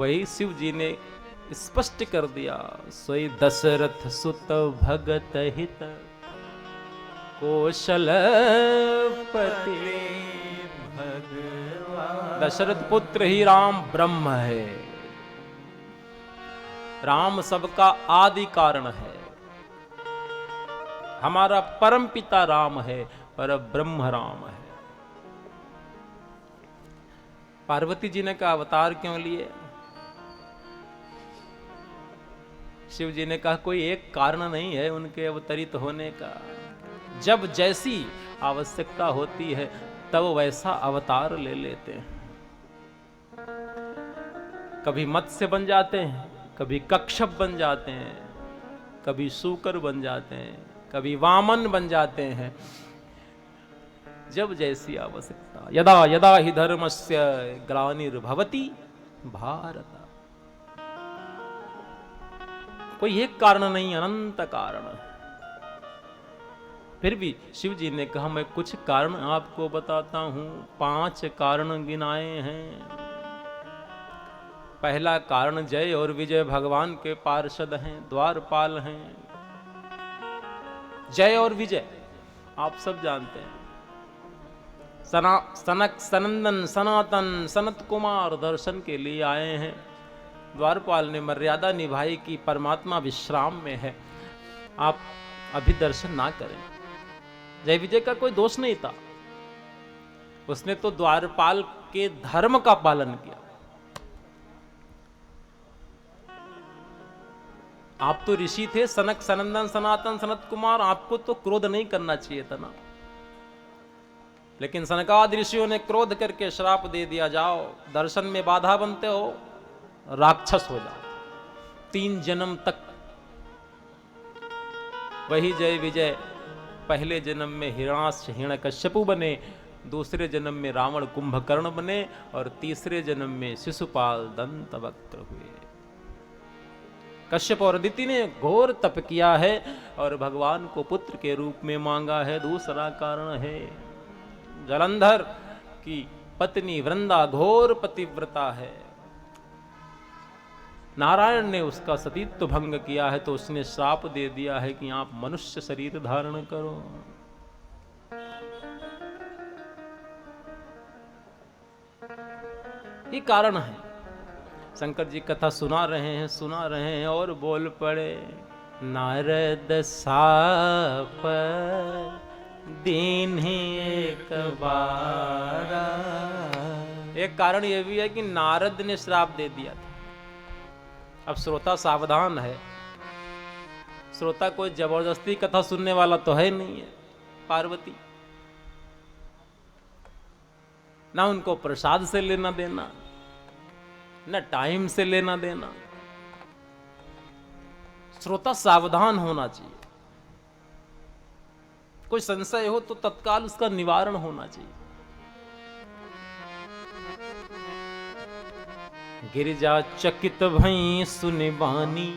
वही शिव जी ने स्पष्ट कर दिया, सोई दशरथ सुत भगत हित कौशलपति भगवान। दशरथ पुत्र ही राम ब्रह्म है। राम सबका आदि कारण है। हमारा परम पिता राम है, पर ब्रह्म राम है। पार्वती जी ने कहा अवतार क्यों लिए? शिव जी ने कहा कोई एक कारण नहीं है उनके अवतरित होने का। जब जैसी आवश्यकता होती है तब वैसा अवतार ले लेते हैं। कभी मत्स्य बन जाते हैं, कभी कच्छप बन जाते हैं, कभी सूकर बन जाते हैं, कभी वामन बन जाते हैं। जब जैसी आवश्यकता। यदा यदा हि धर्मस्य ग्लानिर्भवति भारत। कोई एक कारण नहीं, अनंत कारण। फिर भी शिव जी ने कहा मैं कुछ कारण आपको बताता हूं। 5 कारण गिनाए हैं। पहला कारण जय और विजय भगवान के पार्षद हैं, द्वारपाल हैं। जय और विजय आप सब जानते हैं। सनक सनंदन सनातन सनत कुमार दर्शन के लिए आए हैं। द्वारपाल ने मर्यादा निभाई कि परमात्मा विश्राम में है, आप अभी दर्शन ना करें। जय विजय का कोई दोष नहीं था, उसने तो द्वारपाल के धर्म का पालन किया। आप तो ऋषि थे, सनक सनंदन सनातन सनत कुमार, आपको तो क्रोध नहीं करना चाहिए था ना। लेकिन सनकादि ऋषियों ने क्रोध करके श्राप दे दिया, जाओ दर्शन में बाधा बनते हो, राक्षस हो जाओ 3 जन्म तक। वही जय विजय पहले जन्म में हिरण्यकश्यपु बने, दूसरे जन्म में रावण कुंभकर्ण बने और तीसरे जन्म में शिशुपाल दंतवक्त्र हुए। कश्यप और अदिति ने घोर तप किया है और भगवान को पुत्र के रूप में मांगा है। दूसरा कारण है जलंधर की पत्नी वृंदा घोर पतिव्रता है। नारायण ने उसका सतीत्व भंग किया है तो उसने श्राप दे दिया है कि आप मनुष्य शरीर धारण करो। ये कारण है। शंकर जी कथा सुना रहे हैं और बोल पड़े, नारद साप दीन ही एक बारा। एक कारण यह भी है कि नारद ने श्राप दे दिया था। अब श्रोता सावधान है। श्रोता कोई जबरदस्ती कथा सुनने वाला तो है नहीं है। पार्वती ना उनको प्रसाद से लेना देना, न टाइम से लेना देना। श्रोता सावधान होना चाहिए। कोई संशय हो तो तत्काल उसका निवारण होना चाहिए। गिरिजा चकित भई सुनि बानी।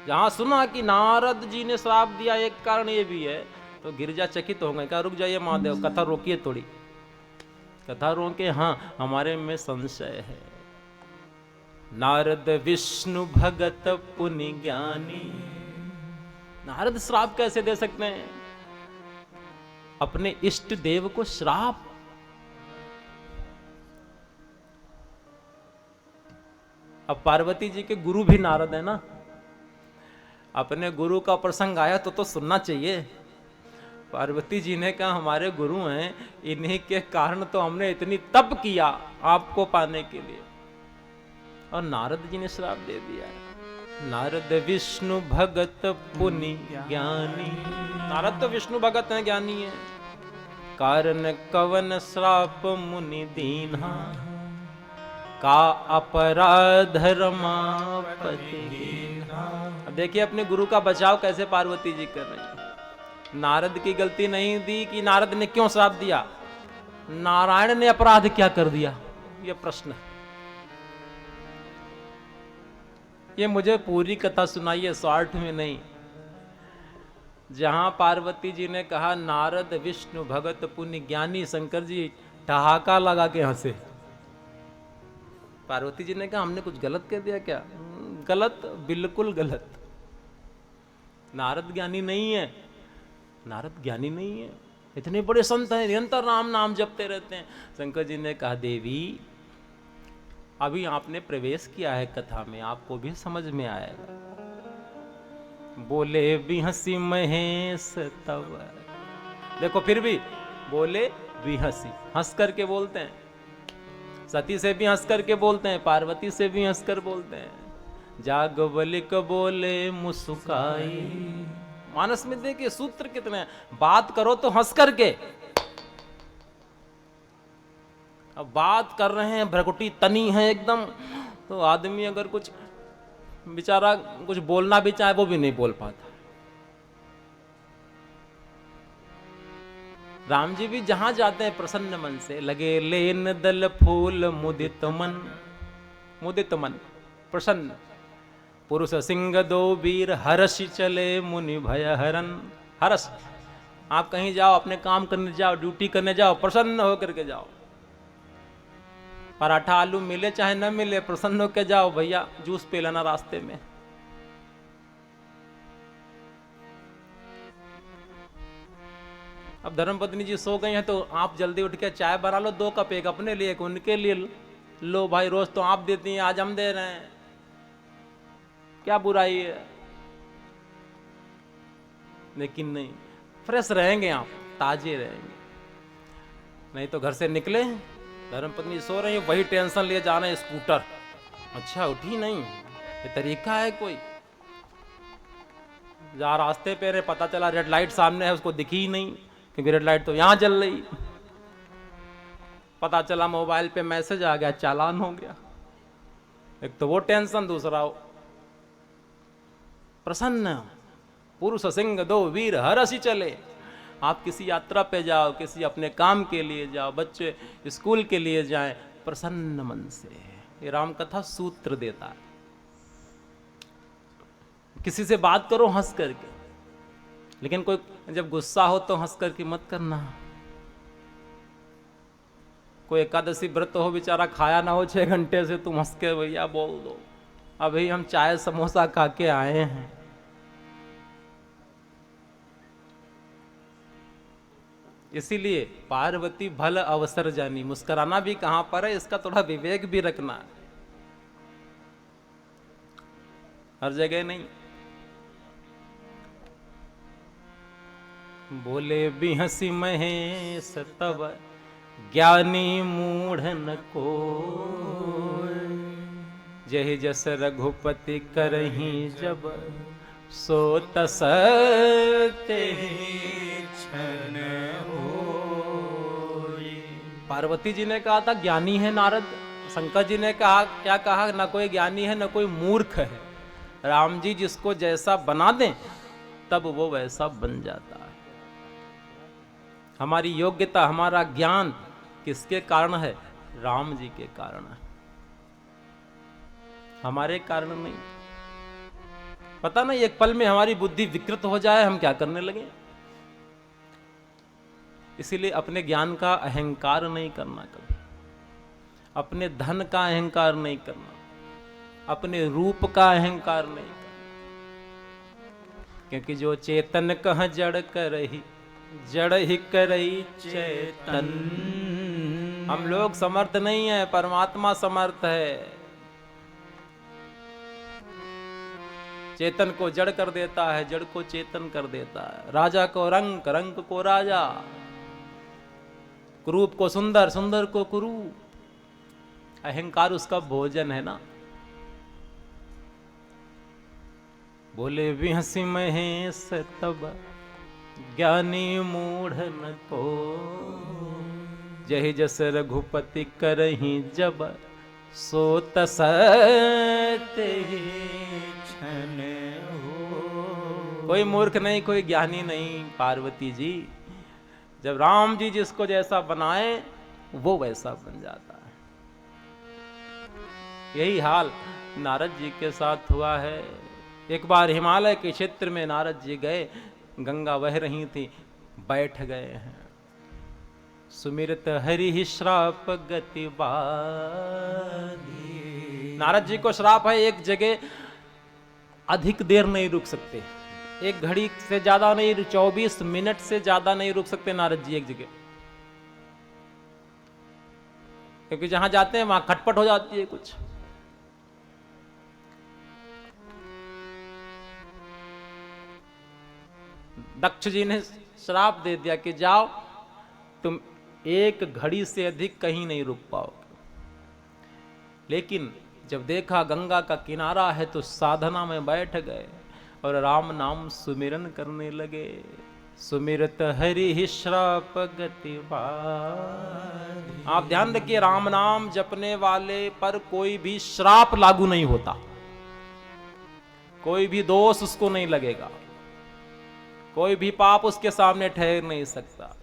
जहां सुना कि नारद जी ने श्राप दिया, एक कारण ये भी है, तो गिरिजा चकित हो गए। क्या रुक जाइए महादेव, कथा रोकिए थोड़ी। कथा रोके, हाँ हमारे में संशय है। नारद विष्णु भगत पुनि ज्ञानी। नारद श्राप कैसे दे सकते हैं? अपने इष्ट देव को श्राप। अब पार्वती जी के गुरु भी नारद है ना। अपने गुरु का प्रसंग आया तो सुनना चाहिए। पार्वती जी ने कहा हमारे गुरु हैं, इन्हीं के कारण तो हमने इतनी तप किया आपको पाने के लिए, और नारद जी ने श्राप दे दिया। नारद विष्णु भगत पुनि ज्ञानी। नारद तो विष्णु भगत हैं, ज्ञानी है। कारण कवन श्राप मुनि दीन्हा, का अपराध रमापति। अब देखिए अपने गुरु का बचाव कैसे पार्वती जी कर रही है। नारद की गलती नहीं दी कि नारद ने क्यों श्राप दिया, नारायण ने अपराध क्या कर दिया, यह प्रश्न है। ये मुझे पूरी कथा सुनाइए, शॉर्ट में नहीं। जहां पार्वती जी ने कहा नारद विष्णु भगत पुण्य ज्ञानी, शंकर जी ठहाका लगा के हंसे। पार्वती जी ने कहा हमने कुछ गलत कह दिया क्या? गलत, बिल्कुल गलत। नारद ज्ञानी नहीं है, नारद ज्ञानी नहीं है। इतने बड़े संत हैं, निरंतर राम नाम जपते रहते हैं। शंकर जी ने कहा देवी अभी आपने प्रवेश किया है कथा में, आपको भी समझ में आएगा। बोले भी हंसी महेश तब, देखो फिर भी बोले भी हंसी, हंस करके बोलते हैं। सती से भी हंस करके बोलते हैं, पार्वती से भी हंस कर बोलते हैं। जागवलिक बोले मुस्काई। मानस में देखिए सूत्र कितने हैं। बात करो तो हंस करके। अब बात कर रहे हैं, भ्रकुटी तनी है एकदम, तो आदमी अगर कुछ बेचारा कुछ बोलना भी चाहे वो भी नहीं बोल पाता। राम जी भी जहां जाते हैं प्रसन्न मन से, लगे लेन दल फूल मुदित मन, मुदित मन प्रसन्न। पुरुष सिंह दो वीर हर्ष चले मुनि भय हरन। हर्ष, आप कहीं जाओ, अपने काम करने जाओ, ड्यूटी करने जाओ, प्रसन्न होकर के जाओ। पराठा आलू मिले चाहे न मिले, प्रसन्न होकर जाओ, भैया जूस पी लेना रास्ते में। अब धर्मपत्नी जी सो गई हैं तो आप जल्दी उठ के चाय बना लो, 2 कप, एक अपने लिए एक उनके लिए। लो भाई, रोज तो आप देती हैं, आज हम दे रहे हैं, क्या बुराई है? लेकिन नहीं, फ्रेश रहेंगे आप, ताजे रहेंगे। नहीं तो घर से निकले, धर्मपत्नी सो रही है, वही टेंशन लिए जाना है, स्कूटर, अच्छा उठी नहीं, ये तरीका है कोई? जा रास्ते पे रहे, पता चला रेड लाइट सामने है, उसको दिखी ही नहीं, क्योंकि रेड लाइट तो यहां जल रही। पता चला मोबाइल पे मैसेज आ गया, चालान हो गया। एक तो वो टेंशन, दूसरा प्रसन्न। पुरुष सिंह दो वीर हरसी चले। आप किसी यात्रा पे जाओ, किसी अपने काम के लिए जाओ, बच्चे स्कूल के लिए जाएं, प्रसन्न मन से। ये राम कथा सूत्र देता है। किसी से बात करो हंस करके, लेकिन कोई जब गुस्सा हो तो हंस करके मत करना। कोई एकादशी व्रत हो, बेचारा खाया ना हो 6 घंटे से, तुम हंस के भैया बोल दो अभी हम चाय समोसा खा के आए हैं। इसीलिए पार्वती भल अवसर जानी, मुस्कुराना भी कहां पर है, इसका थोड़ा विवेक भी रखना है, हर जगह नहीं। बोले भी हंसी महेश तब ज्ञानी मूढ़न को, जहि जस रघुपति करही जब सो तस क्षण होई। पार्वती जी ने कहा था ज्ञानी है नारद, शंकर जी ने कहा, क्या कहा, ना कोई ज्ञानी है ना कोई मूर्ख है। राम जी जिसको जैसा बना दें तब वो वैसा बन जाता है। हमारी योग्यता, हमारा ज्ञान किसके कारण है? राम जी के कारण है, हमारे कारण नहीं। पता नहीं एक पल में हमारी बुद्धि विकृत हो जाए, हम क्या करने लगे। इसीलिए अपने ज्ञान का अहंकार नहीं करना कभी, अपने धन का अहंकार नहीं करना, अपने रूप का अहंकार नहीं करना। क्योंकि जो चेतन कह जड़ करही, जड़ ही करही चेतन। हम लोग समर्थ नहीं है, परमात्मा समर्थ है। चेतन को जड़ कर देता है, जड़ को चेतन कर देता है। राजा को रंग, रंग को राजा, कुरूप को सुंदर, सुंदर को कुरूप। अहंकार उसका भोजन है ना। बोले भी हंसी महेश तब ज्ञानी मूढ़न को, जहि जस रघुपति करही जब सो तस क्षण हो। कोई मूर्ख नहीं, कोई ज्ञानी नहीं। पार्वती जी, जब राम जी जिसको जैसा बनाए वो वैसा बन जाता है। यही हाल नारद जी के साथ हुआ है। एक बार हिमालय के क्षेत्र में नारद जी गए, गंगा बह रही थी, बैठ गए हैं। सुमिरत हरि श्राप गति बाधी, नारद जी को श्राप है, एक जगह अधिक देर नहीं रुक सकते, एक घड़ी से ज्यादा नहीं, 24 मिनट से ज्यादा नहीं रुक सकते नारद जी एक जगह, क्योंकि जहां जाते हैं वहां खटपट हो जाती है कुछ। दक्ष जी ने श्राप दे दिया कि जाओ तुम एक घड़ी से अधिक कहीं नहीं रुक पाओगे। लेकिन जब देखा गंगा का किनारा है तो साधना में बैठ गए और राम नाम सुमिरन करने लगे। सुमिरत हरि श्राप गति बाधी। आप ध्यान रखिए, राम नाम जपने वाले पर कोई भी श्राप लागू नहीं होता, कोई भी दोष उसको नहीं लगेगा, कोई भी पाप उसके सामने ठहर नहीं सकता।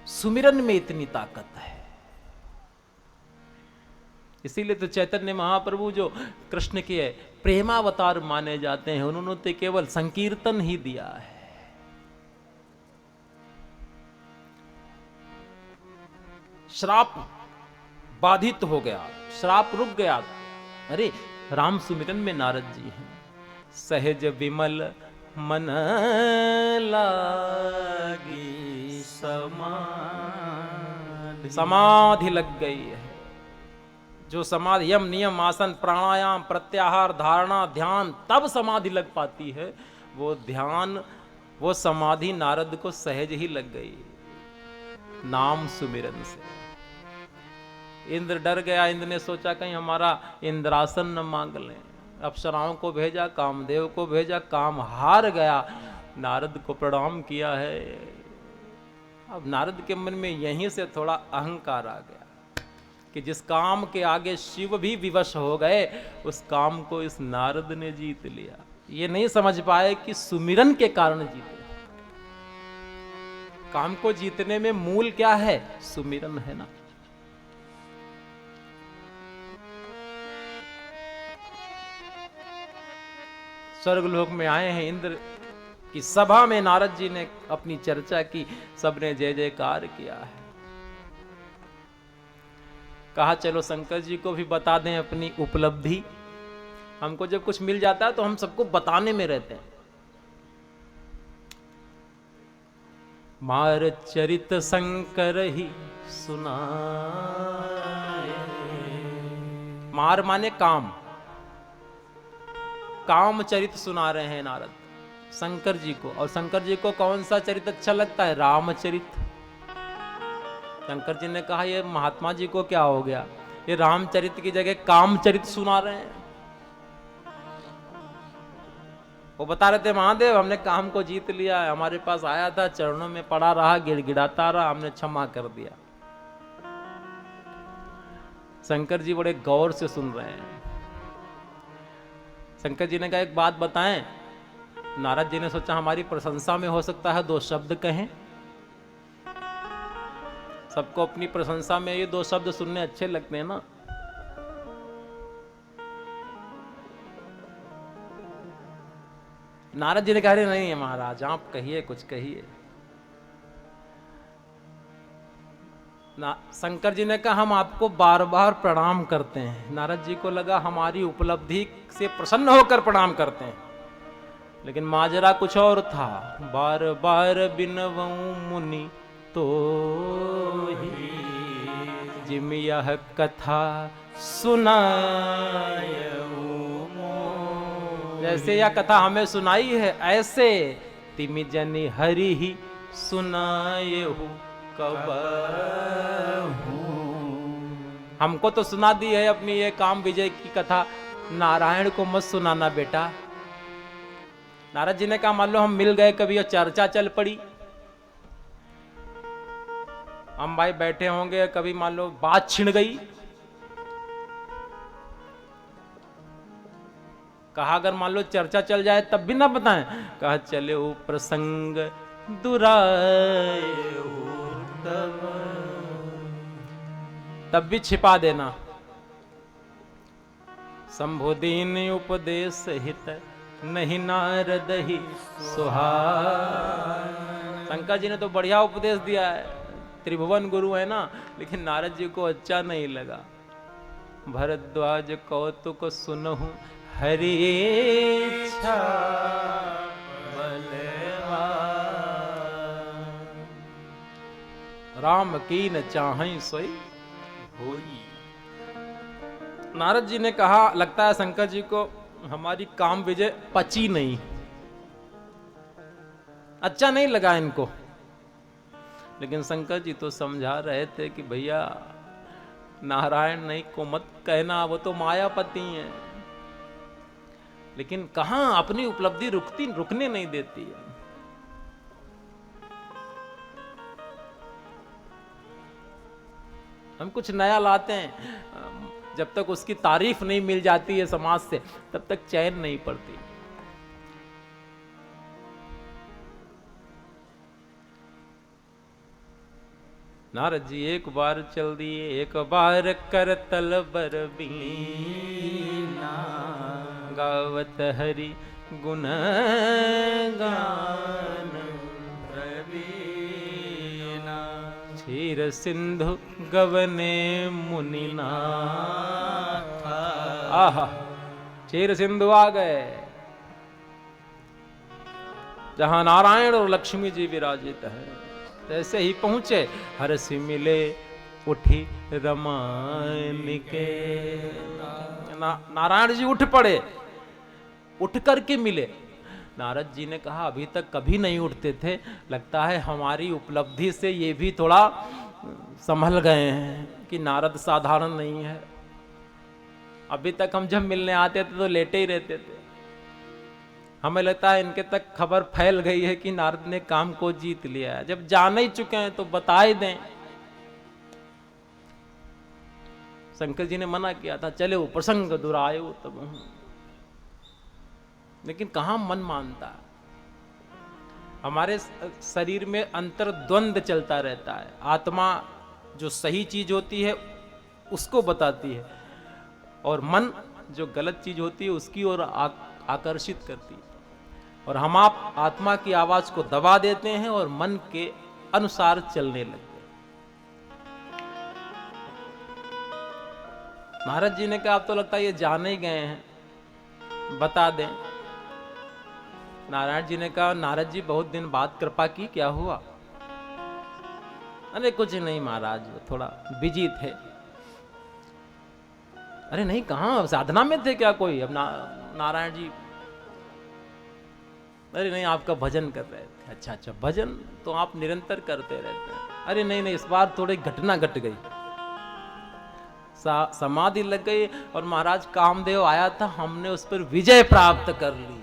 सुमिरन में इतनी ताकत है। इसीलिए तो चैतन्य महाप्रभु जो कृष्ण के प्रेमावतार माने जाते हैं, उन्होंने तो केवल संकीर्तन ही दिया है। श्राप बाधित हो गया, श्राप रुक गया। अरे राम सुमिरन में नारद जी हैं। सहज विमल मन लागी समाधि लग गई है। जो समाधि यम नियम आसन प्राणायाम प्रत्याहार धारणा ध्यान तब समाधि लग पाती है, वो ध्यान वो समाधि नारद को सहज ही लग गई नाम सुमिरन से। इंद्र डर गया, इंद्र ने सोचा कहीं हमारा इंद्रासन न मांग लें। अप्सराओं को भेजा, कामदेव को भेजा, काम हार गया, नारद को प्रणाम किया है। अब नारद के मन में यहीं से थोड़ा अहंकार आ गया कि जिस काम के आगे शिव भी विवश हो गए, उस काम को इस नारद ने जीत लिया। ये नहीं समझ पाए कि सुमिरन के कारण जीते। काम को जीतने में मूल क्या है? सुमिरन है ना। स्वर्गलोक में आए हैं, इंद्र की सभा में नारद जी ने अपनी चर्चा की, सबने जय जयकार किया है। कहा चलो शंकर जी को भी बता दें अपनी उपलब्धि। हमको जब कुछ मिल जाता है तो हम सबको बताने में रहते हैं। मार चरित शंकर ही सुनाए। मार माने काम, काम चरित सुना रहे हैं नारद शंकर जी को। और शंकर जी को कौन सा चरित अच्छा लगता है? रामचरित। शंकर जी ने कहा ये महात्मा जी को क्या हो गया, ये रामचरित की जगह कामचरित सुना रहे हैं। वो बता रहे थे महादेव हमने काम को जीत लिया है, हमारे पास आया था, चरणों में पड़ा रहा, गिड़गिड़ाता रहा, हमने क्षमा कर दिया। शंकर जी बड़े गौर से सुन रहे हैं। शंकर जी ने कहा एक बात बताएं। नारद जी ने सोचा हमारी प्रशंसा में हो सकता है दो शब्द कहें। सबको अपनी प्रशंसा में ये दो शब्द सुनने अच्छे लगते हैं ना। नारद जी ने कहा नहीं है महाराज, आप कहिए, कुछ कहिए। शंकर जी ने कहा हम आपको बार बार प्रणाम करते हैं। नारद जी को लगा हमारी उपलब्धि से प्रसन्न होकर प्रणाम करते हैं, लेकिन माजरा कुछ और था। बार बार बिनवऊं मुनि तो ही जिम यह कथा सुनायऊ। जैसे यह कथा हमें सुनाई है, ऐसे तिमि जनि हरि ही सुनायऊ कबहू। हमको तो सुना दी है अपनी ये काम विजय की कथा, नारायण को मत सुनाना बेटा। नारद जी ने कहा मान लो हम मिल गए कभी और चर्चा चल पड़ी, हम भाई बैठे होंगे, कभी मान लो बात छिड़ गई, कहा अगर मान लो चर्चा चल जाए तब भी ना बताएं। कहा चले वो प्रसंग दुराए तब भी छिपा देना। संबोधीन उपदेश हित नहीं नारद ही सुहाए। शंकर जी ने तो बढ़िया उपदेश दिया है, त्रिभुवन गुरु है ना, लेकिन नारद जी को अच्छा नहीं लगा। भरद्वाज कौतुक सुनहु हरि इच्छा बलवान। राम कीन चाहै सोई होई। नारद जी ने कहा, लगता है शंकर जी को हमारी काम विजय पची नहीं, अच्छा नहीं लगा इनको। लेकिन शंकर जी तो समझा रहे थे कि भैया नारायण नहीं को मत कहना, वो तो मायापति हैं। लेकिन कहां अपनी उपलब्धि रुकने नहीं देती है। हम कुछ नया लाते हैं, जब तक उसकी तारीफ नहीं मिल जाती है समाज से, तब तक चैन नहीं पड़ती। नारद जी एक बार चल दिए, एक बार कर तल बर बीना, गावत हरि गुण गान प्रवीणा, क्षीर सिंधु गवने मुनिना। आहा, क्षीर सिंधु आ गए, जहां नारायण और लक्ष्मी जी विराजित है। जैसे ही पहुंचे, हरसि मिले उठी रमानिके। नारायण जी उठ पड़े, उठ करके मिले। नारद जी ने कहा, अभी तक कभी नहीं उठते थे, लगता है हमारी उपलब्धि से ये भी थोड़ा संभल गए हैं कि नारद साधारण नहीं है। अभी तक हम जब मिलने आते थे तो लेटे ही रहते थे। हमें लगता है इनके तक खबर फैल गई है कि नारद ने काम को जीत लिया है। जब जान ही चुके हैं तो बता ही दें। शंकर जी ने मना किया था, चले वो प्रसंग दुरायो तब, लेकिन कहां मन मानता। हमारे शरीर में अंतर द्वंद चलता रहता है। आत्मा जो सही चीज होती है उसको बताती है, और मन जो गलत चीज होती है उसकी ओर आकर्षित करती है। और हम आप आत्मा की आवाज को दबा देते हैं और मन के अनुसार चलने लगते हैं। नारद जी ने कहा, अब तो लगता है ये जाने ही गए हैं, बता दें। नारायण जी ने कहा, नारद जी बहुत दिन बाद कृपा की, क्या हुआ? अरे कुछ नहीं महाराज, थोड़ा बिजी थे। अरे नहीं, कहां साधना में थे क्या कोई? अब नारायण जी, अरे नहीं आपका भजन कर रहे थे। अच्छा अच्छा, भजन तो आप निरंतर करते रहते हैं। अरे नहीं नहीं, इस बार थोड़ी घटना घट गई, समाधि लग गई और महाराज कामदेव आया था, हमने उस पर विजय प्राप्त कर ली।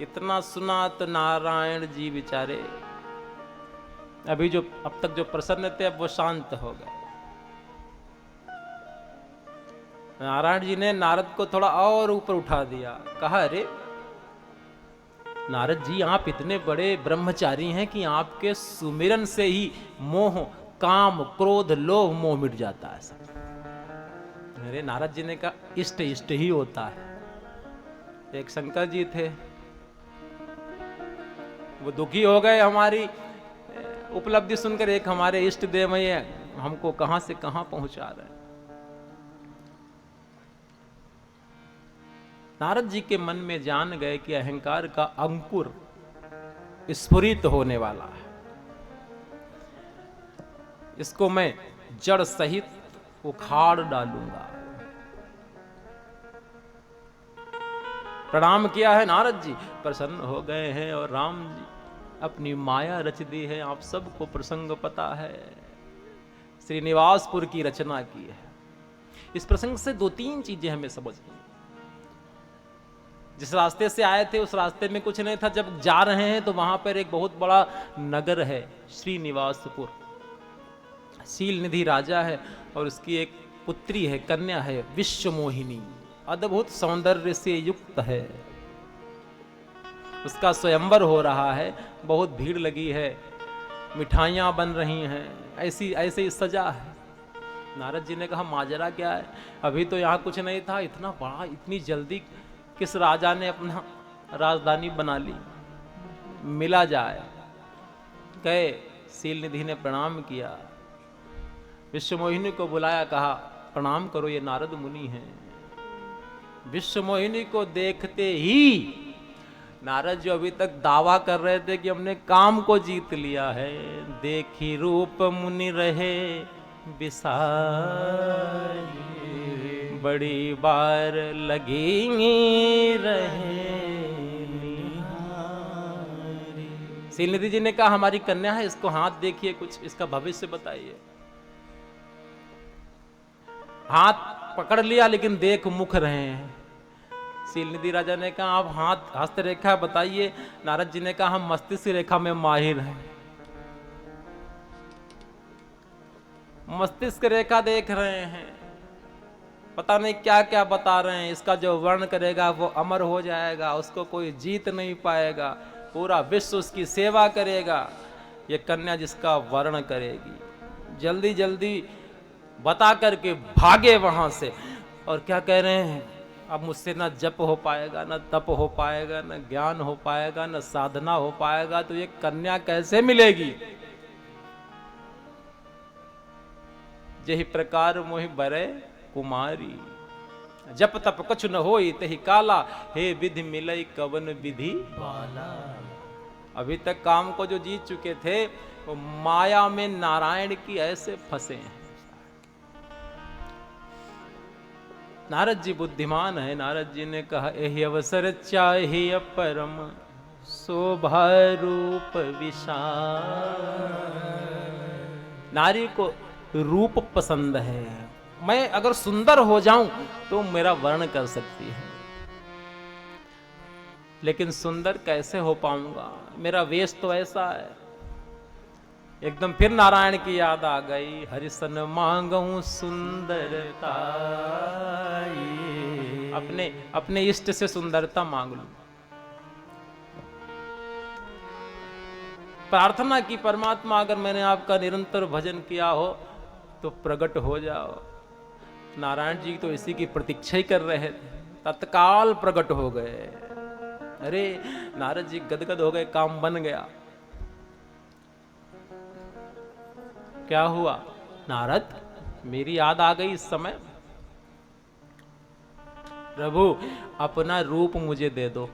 इतना सुना तो नारायण जी बेचारे अभी जो अब तक जो प्रसन्न थे, अब वो शांत हो गए। नारायण जी ने नारद को थोड़ा और ऊपर उठा दिया, कहा, अरे नारद जी, आप इतने बड़े ब्रह्मचारी हैं कि आपके सुमिरन से ही मोह, काम, क्रोध, लोभ, मोह मिट जाता है सब। अरे नारद जी ने कहा, इष्ट इष्ट ही होता है। एक शंकर जी थे, वो दुखी हो गए हमारी उपलब्धि सुनकर। एक हमारे इष्ट देव हमको कहां से कहां पहुंचा रहे हैं। नारद जी के मन में जान गए कि अहंकार का अंकुर स्फुरित होने वाला है, इसको मैं जड़ सहित उखाड़ डालूंगा। प्रणाम किया है नारद जी, प्रसन्न हो गए हैं। और राम जी अपनी माया रच दी है, आप सबको प्रसंग पता है, श्रीनिवासपुर की रचना की है। इस प्रसंग से दो तीन चीजें हमें समझनी। जिस रास्ते से आए थे उस रास्ते में कुछ नहीं था, जब जा रहे हैं तो वहां पर एक बहुत बड़ा नगर है, श्रीनिवासपुर। शील निधि राजा है और उसकी एक पुत्री है, कन्या है, विश्वमोहिनी, अद्भुत सौंदर्य से युक्त है। उसका स्वयंवर हो रहा है, बहुत भीड़ लगी है, मिठाइयां बन रही हैं, ऐसी ऐसे सजा है। नारद जी ने कहा, माजरा क्या है? अभी तो यहाँ कुछ नहीं था, इतना बड़ा, इतनी जल्दी किस राजा ने अपना राजधानी बना ली? मिला जाए। गए, शील निधि ने प्रणाम किया। विश्वमोहिनी को बुलाया, कहा प्रणाम करो, ये नारद मुनि हैं। विश्वमोहिनी को देखते ही नारद जो अभी तक दावा कर रहे थे कि हमने काम को जीत लिया है, देखी रूप मुनि रहे बिसारी, बड़ी बार लगी रहे निहारी। शीलनिधि जी ने कहा हमारी कन्या है, इसको हाथ देखिए, कुछ इसका भविष्य बताइए। हाथ पकड़ लिया लेकिन देख मुख रहे हैं। शीलनिधि राजा ने कहा आप हाथ हस्त रेखा बताइए। नारद जी ने कहा हम मस्तिष्क रेखा में माहिर हैं। मस्तिष्क रेखा देख रहे हैं, पता नहीं क्या क्या बता रहे हैं। इसका जो वर्ण करेगा वो अमर हो जाएगा, उसको कोई जीत नहीं पाएगा, पूरा विश्व उसकी सेवा करेगा। ये कन्या जिसका वर्ण करेगी, जल्दी जल्दी बता करके भागे वहां से। और क्या कह रहे हैं, अब मुझसे ना जप हो पाएगा, ना तप हो पाएगा, ना ज्ञान हो पाएगा, ना साधना हो पाएगा, तो ये कन्या कैसे मिलेगी। जही प्रकार मोहि बरे कुमारी, जप तप कुछ न होई तही काला, हे विधि मिलई कवन विधि बाला। अभी तक काम को जो जीत चुके थे वो माया में नारायण की ऐसे फंसे हैं। नारद जी बुद्धिमान है। नारद जी ने कहा यही अवसर चाहिए परम शोभा रूप विशाल। नारी को रूप पसंद है। मैं अगर सुंदर हो जाऊं तो मेरा वर्ण कर सकती है, लेकिन सुंदर कैसे हो पाऊंगा, मेरा वेश तो ऐसा है। एकदम फिर नारायण की याद आ गई, हरिसन मांगू सुंदरता, अपने इष्ट से सुंदरता मांग लूं। प्रार्थना की परमात्मा अगर मैंने आपका निरंतर भजन किया हो तो प्रकट हो जाओ। नारायण जी तो इसी की प्रतीक्षा ही कर रहे थे, तत्काल प्रकट हो गए। अरे नारद जी गदगद हो गए, काम बन गया। क्या हुआ, नारद मेरी याद आ गई इस समय। प्रभु अपना रूप मुझे दे दो।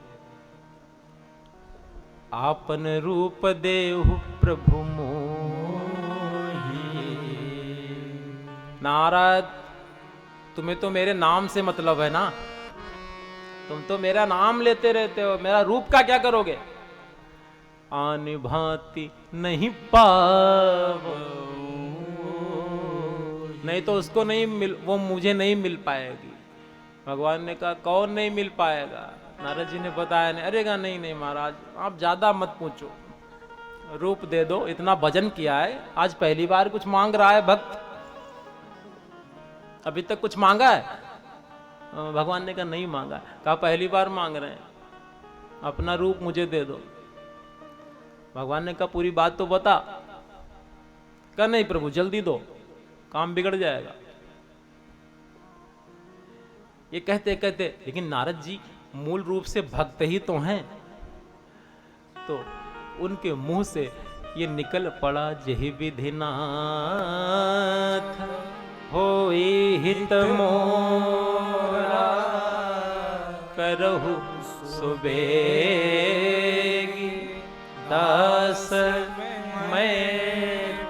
आपन रूप देहु प्रभु मोहि। नारद तुम्हें तो मेरे नाम से मतलब है ना, तुम तो मेरा नाम लेते रहते हो, मेरा रूप का क्या करोगे। आन भांति नहीं पावो, नहीं तो उसको नहीं मिल, वो मुझे नहीं मिल पाएगी। भगवान ने कहा कौन नहीं मिल पाएगा। नारद जी ने बताया नहीं। अरे कहा नहीं नहीं महाराज आप ज्यादा मत पूछो, रूप दे दो। इतना भजन किया है, आज पहली बार कुछ मांग रहा है भक्त, अभी तक कुछ मांगा है। भगवान ने कहा नहीं मांगा। कहा पहली बार मांग रहे हैं, अपना रूप मुझे दे दो। भगवान ने कहा पूरी बात तो बता। कहा नहीं प्रभु जल्दी दो, काम बिगड़ जाएगा। ये कहते कहते, लेकिन नारद जी मूल रूप से भक्त ही तो हैं, तो उनके मुंह से ये निकल पड़ा, जहि विधिनाथ होई हित मोरा, करहु सुबेगी दास मैं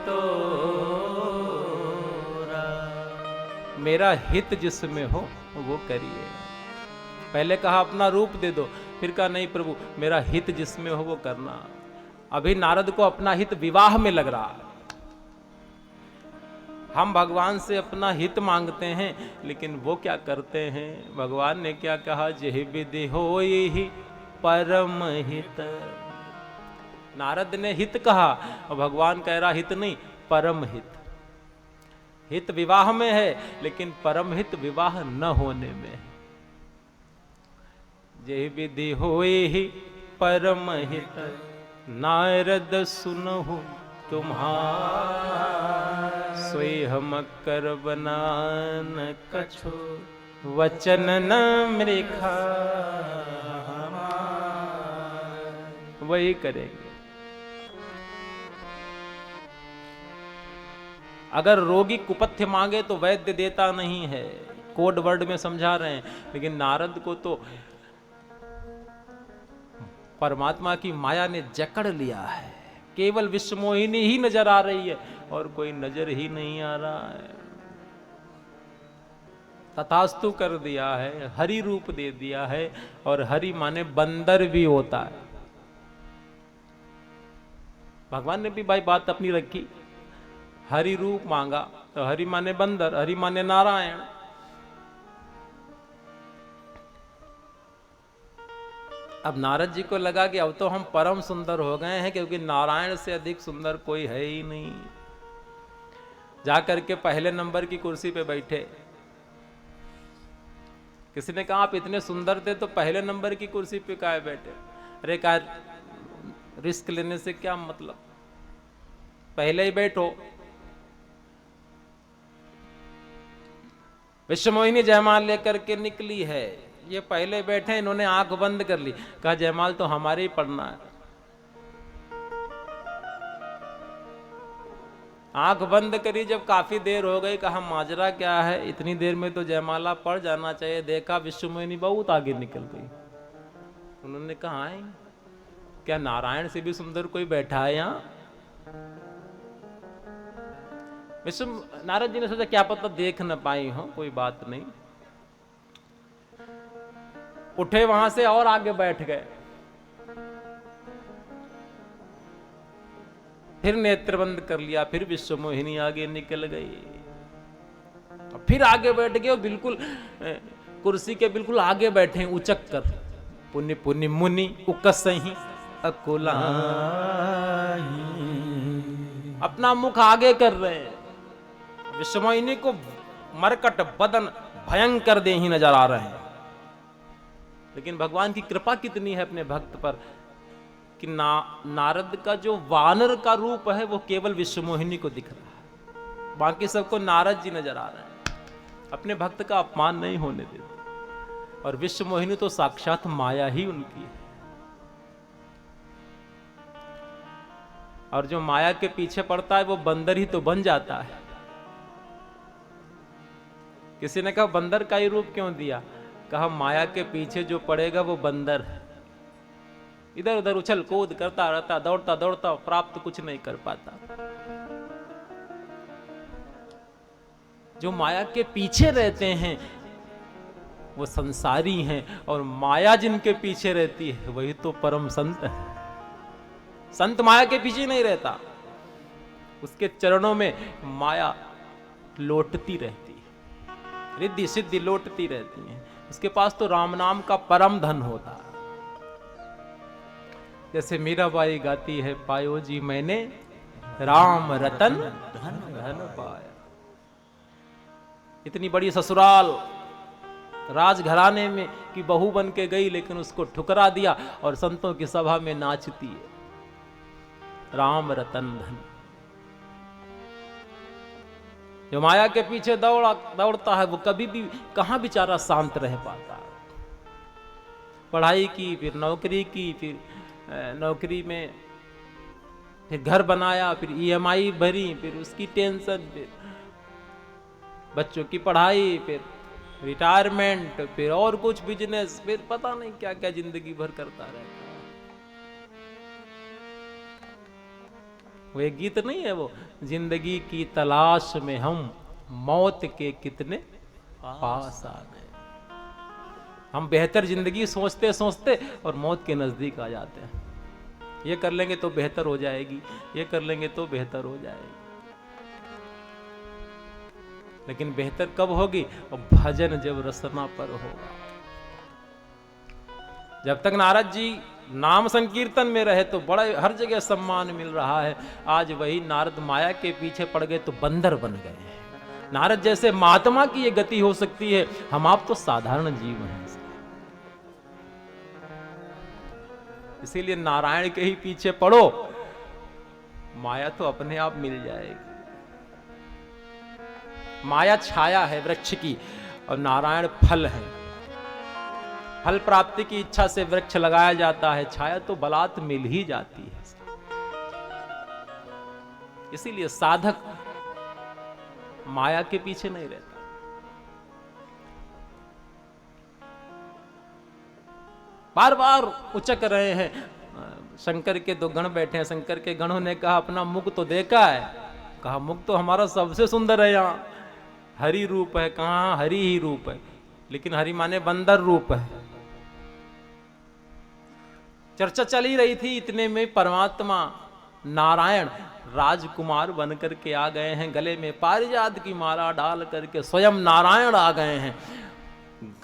तोरा। मेरा हित जिसमें हो वो करिए। पहले कहा अपना रूप दे दो, फिर कहा नहीं प्रभु मेरा हित जिसमें हो वो करना। अभी नारद को अपना हित विवाह में लग रहा है। हम भगवान से अपना हित मांगते हैं, लेकिन वो क्या करते हैं। भगवान ने क्या कहा, जेहि विधि होई ही परम हित। नारद ने हित कहा और भगवान कह रहा हित नहीं परम हित। हित विवाह में है, लेकिन परम हित विवाह न होने में है। जेहि विधि होई ही परम हित, नारद सुनहु तुम्हार। सोई हम कर बनान कछु, वचन न मृखा। वही करेंगे। अगर रोगी कुपथ्य मांगे तो वैद्य देता नहीं है, कोड वर्ड में समझा रहे हैं। लेकिन नारद को तो परमात्मा की माया ने जकड़ लिया है, केवल विश्वमोहिनी ही नजर आ रही है और कोई नजर ही नहीं आ रहा है। तथास्तु कर दिया है, हरि रूप दे दिया है, और हरि माने बंदर भी होता है। भगवान ने भी भाई बात अपनी रखी, हरि रूप मांगा तो हरि माने बंदर, हरि माने नारायण। अब नारद जी को लगा कि अब तो हम परम सुंदर हो गए हैं, क्योंकि नारायण से अधिक सुंदर कोई है ही नहीं। जाकर के पहले नंबर की कुर्सी पे बैठे। किसी ने कहा आप इतने सुंदर थे तो पहले नंबर की कुर्सी पे काहे बैठे? अरे कहा रिस्क लेने से क्या मतलब, पहले ही बैठो। विश्वमोहिनी जयमाल लेकर के निकली है, ये पहले बैठे, इन्होंने आंख बंद कर ली। कहा जयमाल तो हमारे ही पढ़ना है। आंख बंद करी, जब काफी देर हो गई, कहा माजरा क्या है, इतनी देर में तो जयमाला पड़ जाना चाहिए। देखा विश्वमोहिनी बहुत आगे निकल गई। उन्होंने कहा है क्या नारायण से भी सुंदर कोई बैठा है यहाँ? नारद जी ने सोचा क्या पता देख न पाई हो, कोई बात नहीं। उठे वहां से और आगे बैठ गए। फिर नेत्र बंद कर लिया, फिर विश्वमोहिनी आगे निकल गई। फिर आगे बैठ गए, बिल्कुल कुर्सी के बिल्कुल आगे बैठे उचक कर। पुण्य पुण्य मुनि उकसही अकुला, अपना मुख आगे कर रहे हैं। विश्वमोहिनी को मरकट बदन भयंकर दे ही नजर आ रहे हैं। लेकिन भगवान की कृपा कितनी है अपने भक्त पर कि नारद का जो वानर का रूप है वो केवल विश्वमोहिनी को दिख रहा है, बाकी सबको नारद जी नजर आ रहे हैं। अपने भक्त का अपमान नहीं होने देते। और विश्वमोहिनी तो साक्षात माया ही उनकी है। और जो माया के पीछे पड़ता है वो बंदर ही तो बन जाता है। किसी ने कहा बंदर का ही रूप क्यों दिया? कहा माया के पीछे जो पड़ेगा वो बंदर है, इधर उधर उछल कूद करता रहता, दौड़ता दौड़ता प्राप्त कुछ नहीं कर पाता। जो माया के पीछे रहते हैं वो संसारी हैं, और माया जिनके पीछे रहती है वही तो परम संत है। संत माया के पीछे नहीं रहता, उसके चरणों में माया लौटती रहती है, रिद्धि सिद्धि लौटती रहती है। उसके पास तो राम नाम का परम धन होता है। जैसे मीराबाई गाती है, पायो जी मैंने राम रतन धन पाया। इतनी बड़ी ससुराल राजघराने में की बहू बन के गई, लेकिन उसको ठुकरा दिया और संतों की सभा में नाचती है, राम रतन धन। जो माया के पीछे दौड़ता है वो कभी भी कहां बेचारा शांत रह पाता है। पढ़ाई की, फिर नौकरी की, फिर नौकरी में फिर घर बनाया, फिर ईएमआई भरी, फिर उसकी टेंशन, फिर बच्चों की पढ़ाई, फिर रिटायरमेंट, फिर और कुछ बिजनेस, फिर पता नहीं क्या क्या जिंदगी भर करता रहता है। वो एक गीत नहीं है वो, जिंदगी की तलाश में हम मौत के कितने पास आ गए। हम बेहतर जिंदगी सोचते सोचते और मौत के नजदीक आ जाते हैं। ये कर लेंगे तो बेहतर हो जाएगी, ये कर लेंगे तो बेहतर हो जाएगी। लेकिन बेहतर कब होगी? और भजन जब रसना पर होगा। जब तक नारद जी नाम संकीर्तन में रहे तो बड़ा हर जगह सम्मान मिल रहा है। आज वही नारद माया के पीछे पड़ गए तो बंदर बन गए हैं। नारद जैसे महात्मा की ये गति हो सकती है, हम आप तो साधारण जीव हैं। इसीलिए नारायण के ही पीछे पड़ो, माया तो अपने आप मिल जाएगी। माया छाया है वृक्ष की और नारायण फल है। फल प्राप्ति की इच्छा से वृक्ष लगाया जाता है, छाया तो बलात् मिल ही जाती है। इसीलिए साधक माया के पीछे नहीं रहता। बार बार उचक रहे हैं। शंकर के दो गण बैठे हैं। शंकर के गणों ने कहा अपना मुख तो देखा है। कहा मुख तो हमारा सबसे सुंदर है, यहाँ हरि रूप है। कहाँ हरि ही रूप है, लेकिन हरि माने बंदर रूप है। चर्चा चल ही रही थी, इतने में परमात्मा नारायण राजकुमार बनकर के आ गए हैं। गले में पारिजात की माला डाल करके स्वयं नारायण आ गए हैं।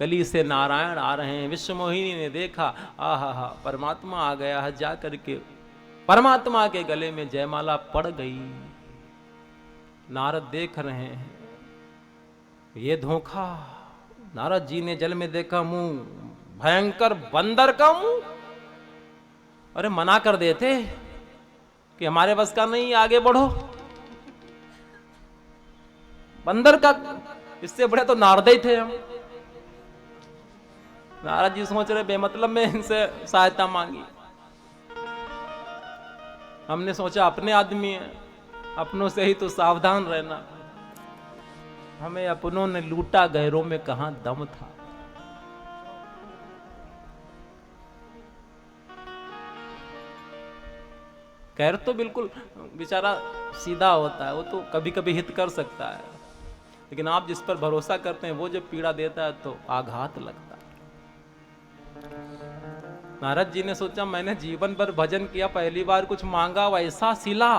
गली से नारायण आ रहे हैं। विश्वमोहिनी ने देखा, आहा परमात्मा आ गया है। जा करके परमात्मा के गले में जयमाला पड़ गई। नारद देख रहे हैं, ये धोखा। नारद जी ने जल में देखा, मुंह भयंकर बंदर का मुंह। अरे मना कर देते कि हमारे बस का नहीं, आगे बढ़ो। बंदर का, इससे बड़े तो नारद ही थे हम। नारद जी सोच रहे बेमतलब में इनसे सहायता मांगी। हमने सोचा अपने आदमी है, अपनों से ही तो सावधान रहना। हमें अपनों ने लूटा, गैरों में कहां दम था। गैर तो बिल्कुल बेचारा सीधा होता है, वो तो कभी कभी हित कर सकता है, लेकिन आप जिस पर भरोसा करते हैं वो जब पीड़ा देता है तो आघात लगता है। नारद जी ने सोचा मैंने जीवन भर भजन किया, पहली बार कुछ मांगा वैसा सिला।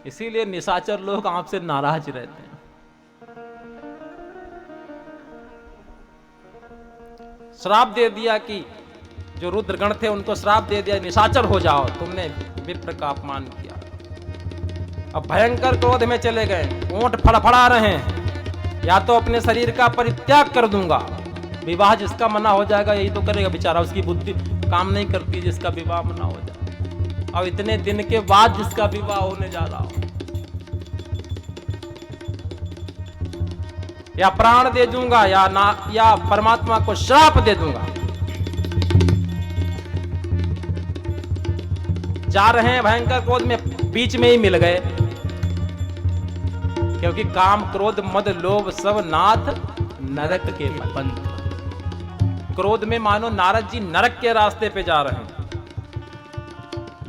इसीलिए निशाचर लोग आपसे नाराज रहते हैं। श्राप दे दिया कि जो रुद्रगण थे उनको श्राप दे दिया, निशाचर हो जाओ, तुमने विप्र का अपमान किया। अब भयंकर क्रोध में चले गए, ओंठ फड़फड़ा रहे हैं। या तो अपने शरीर का परित्याग कर दूंगा, विवाह जिसका मना हो जाएगा यही तो करेगा बेचारा, उसकी बुद्धि काम नहीं करती जिसका विवाह मना हो जाए। और इतने दिन के बाद जिसका विवाह होने जा रहा हो, या प्राण दे दूंगा या परमात्मा को श्राप दे दूंगा। जा रहे हैं भयंकर क्रोध में, बीच में ही मिल गए, क्योंकि काम क्रोध मद लोभ सब नाथ नरक के पंथ। क्रोध में मानो नारद जी नरक के रास्ते पे जा रहे हैं,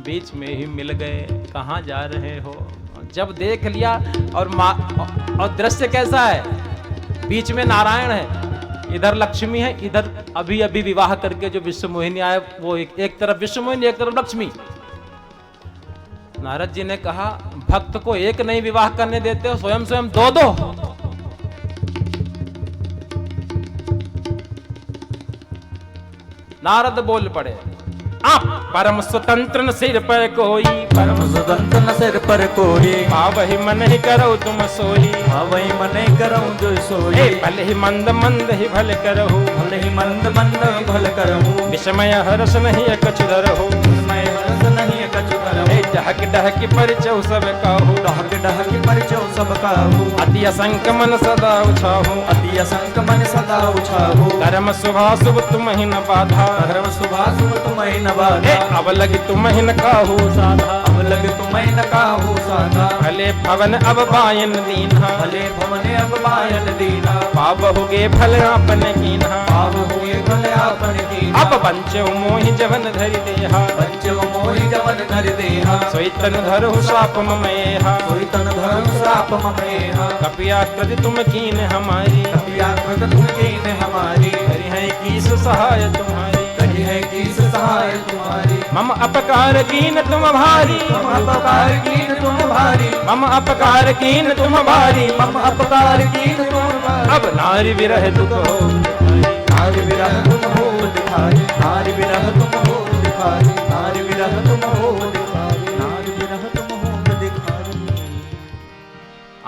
बीच में ही मिल गए। कहां जा रहे हो? जब देख लिया और दृश्य कैसा है, बीच में नारायण है, इधर लक्ष्मी है, इधर अभी अभी विवाह करके जो विश्वमोहिनी आए वो एक तरफ विश्वमोहिनी एक तरफ लक्ष्मी। नारद जी ने कहा भक्त को एक नहीं विवाह करने देते हो, स्वयं स्वयं दो दो। नारद बोल पड़े, आप परम स्वतंत्र न सिर पर कोई, परम स्वतंत्र न सिर पर कोई, वही मन ही करो तुम सोई, वही मन ही करो जो सोई। भले ही मंद मंद ही भले करो, भले ही मंद मंद भल करो, विषमय हर्ष नहीं कछु धरहु, विस्मय हर्ष नहीं कछु धरहु। डहक डहक परिचौ सब काहू, डहक डहक परिचौ सब काहू, अति असंक मन सदा उछाहू, अति असंक मन सदा उछाहू। कर्म शुभा शुभ तुम ही न बाधा, कर्म शुभा शुभ तुम ही न बाधा, अब लग तुम ही न काहू साधा, अब लग तुम ही न काहू साधा। भले भवन अब बायन दीन्हा, भले भवन अब बायन दीना, पावहुगे फल आपने कीन्हा, पावहुगे फल आपने कीन्हा। अब बंचो मोहि जवन धरि देहा, बंचो मोहि जवन धरि देहा, सोई तन धरहु श्राप ममेहा, सोई तन धरहु श्राप ममेहा। कपियाकृति तुम कीन हमारी, कपियाकृति तुम कीन हमारी, करी है कीस सहाय तुम्हारी, करी है कीस सहाय तुम्हारी। मम अपकार कीन तुम भारी, मम अपकार कीन तुम भारी, मम अपकार कीन तुम भारी, मम अपकार कीन तुम भारी। अब नारी विरह दुख हो, नारी विरह तुम हो दिखाई, नारी विरह तुम हो दिखाई, नारी विरह तुम हो दिखाई, नारी विरह तुम हो दिखाई।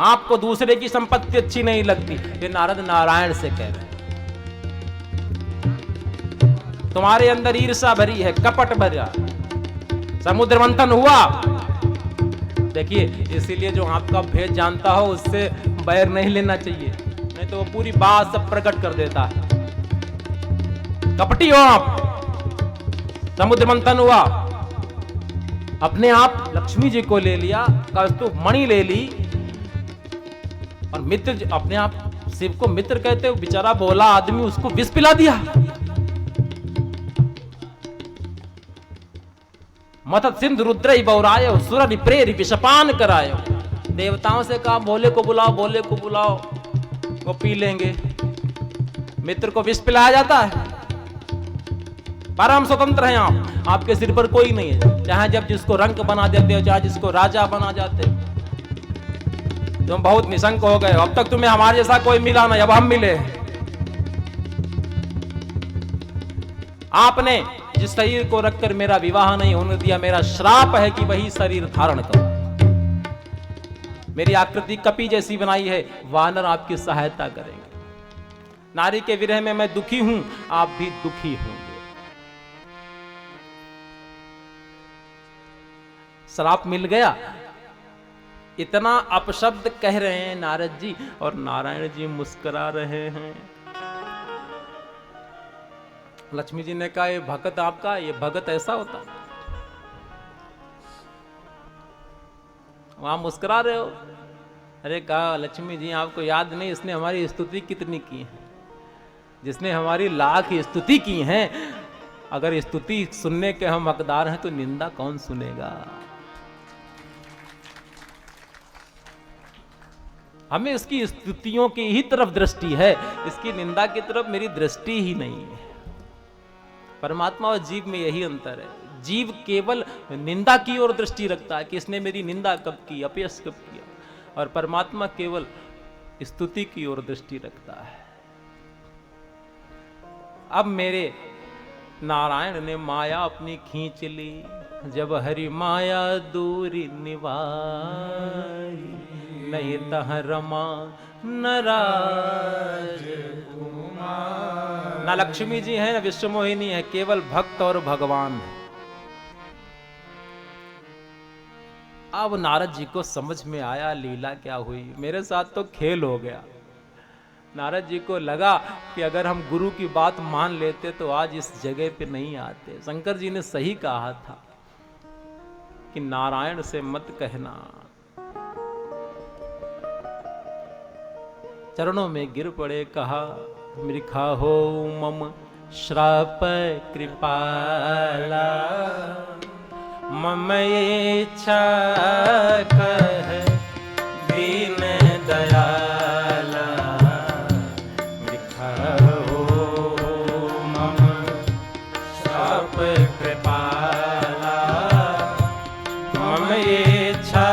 आपको दूसरे की संपत्ति अच्छी नहीं लगती, ये नारद नारायण से कह रहे हैं। तुम्हारे अंदर ईर्षा भरी है, कपट भरा, समुद्र मंथन हुआ। देखिए, इसीलिए जो आपका भेद जानता हो उससे बैर नहीं लेना चाहिए, नहीं तो वो पूरी बात सब प्रकट कर देता है। कपटी हो आप, समुद्र मंथन हुआ, अपने आप लक्ष्मी जी को ले लिया, कौस्तुभ मणि ले ली, और मित्र अपने आप शिव को मित्र कहते, बेचारा बोला आदमी, उसको विष पिला दिया। मत सिंधु रुद्र बौरायो सुर प्रेरी विषपान करायो। देवताओं से कहा भोले को बुलाओ, भोले को बुलाओ, वो पी लेंगे। मित्र को विष पिलाया जाता है। परम स्वतंत्र हैं आप, आपके सिर पर कोई नहीं है। चाहे जब जिसको रंक बना देते हो, चाहे जिसको राजा बना जाते हो। तुम बहुत निशंक हो गए, अब तक तुम्हें हमारे जैसा कोई मिला नहीं, अब हम मिले। आपने जिस शरीर को रखकर मेरा विवाह नहीं होने दिया, मेरा श्राप है कि वही शरीर धारण करो। मेरी आकृति कपि जैसी बनाई है, वानर आपकी सहायता करेंगे। नारी के विरह में मैं दुखी हूं, आप भी दुखी होंगे। श्राप मिल गया। इतना अपशब्द कह रहे हैं नारद जी, और नारायण जी मुस्कुरा रहे हैं। लक्ष्मी जी ने कहा, ये भगत आपका, ये भगत ऐसा होता? वहां मुस्कुरा रहे हो। अरे कहा, लक्ष्मी जी आपको याद नहीं, इसने हमारी स्तुति कितनी की है, जिसने हमारी लाख स्तुति की है। अगर स्तुति सुनने के हम हकदार हैं तो निंदा कौन सुनेगा? हमें इसकी स्तुतियों की ही तरफ दृष्टि है, इसकी निंदा की तरफ मेरी दृष्टि ही नहीं है। परमात्मा और जीव में यही अंतर है। जीव केवल निंदा की ओर दृष्टि रखता है कि इसने मेरी निंदा कब की, अपयश कब किया, और परमात्मा केवल स्तुति की ओर दृष्टि रखता है। अब मेरे नारायण ने माया अपनी खींच ली, जब हरि माया दूरी निवारी, नहीं तह रमा न राजकुमार। ना लक्ष्मी जी है, ना विश्वमोहिनी है, केवल भक्त और भगवान है। अब नारद जी को समझ में आया लीला क्या हुई, मेरे साथ तो खेल हो गया। नारद जी को लगा कि अगर हम गुरु की बात मान लेते तो आज इस जगह पे नहीं आते। शंकर जी ने सही कहा था कि नारायण से मत कहना। चरणों में गिर पड़े, कहा मृखा हो मम श्राप कृपाला, मम इच्छा कह दीन दयाला। मृखा हो मम श्राप कृपाला, मम इच्छा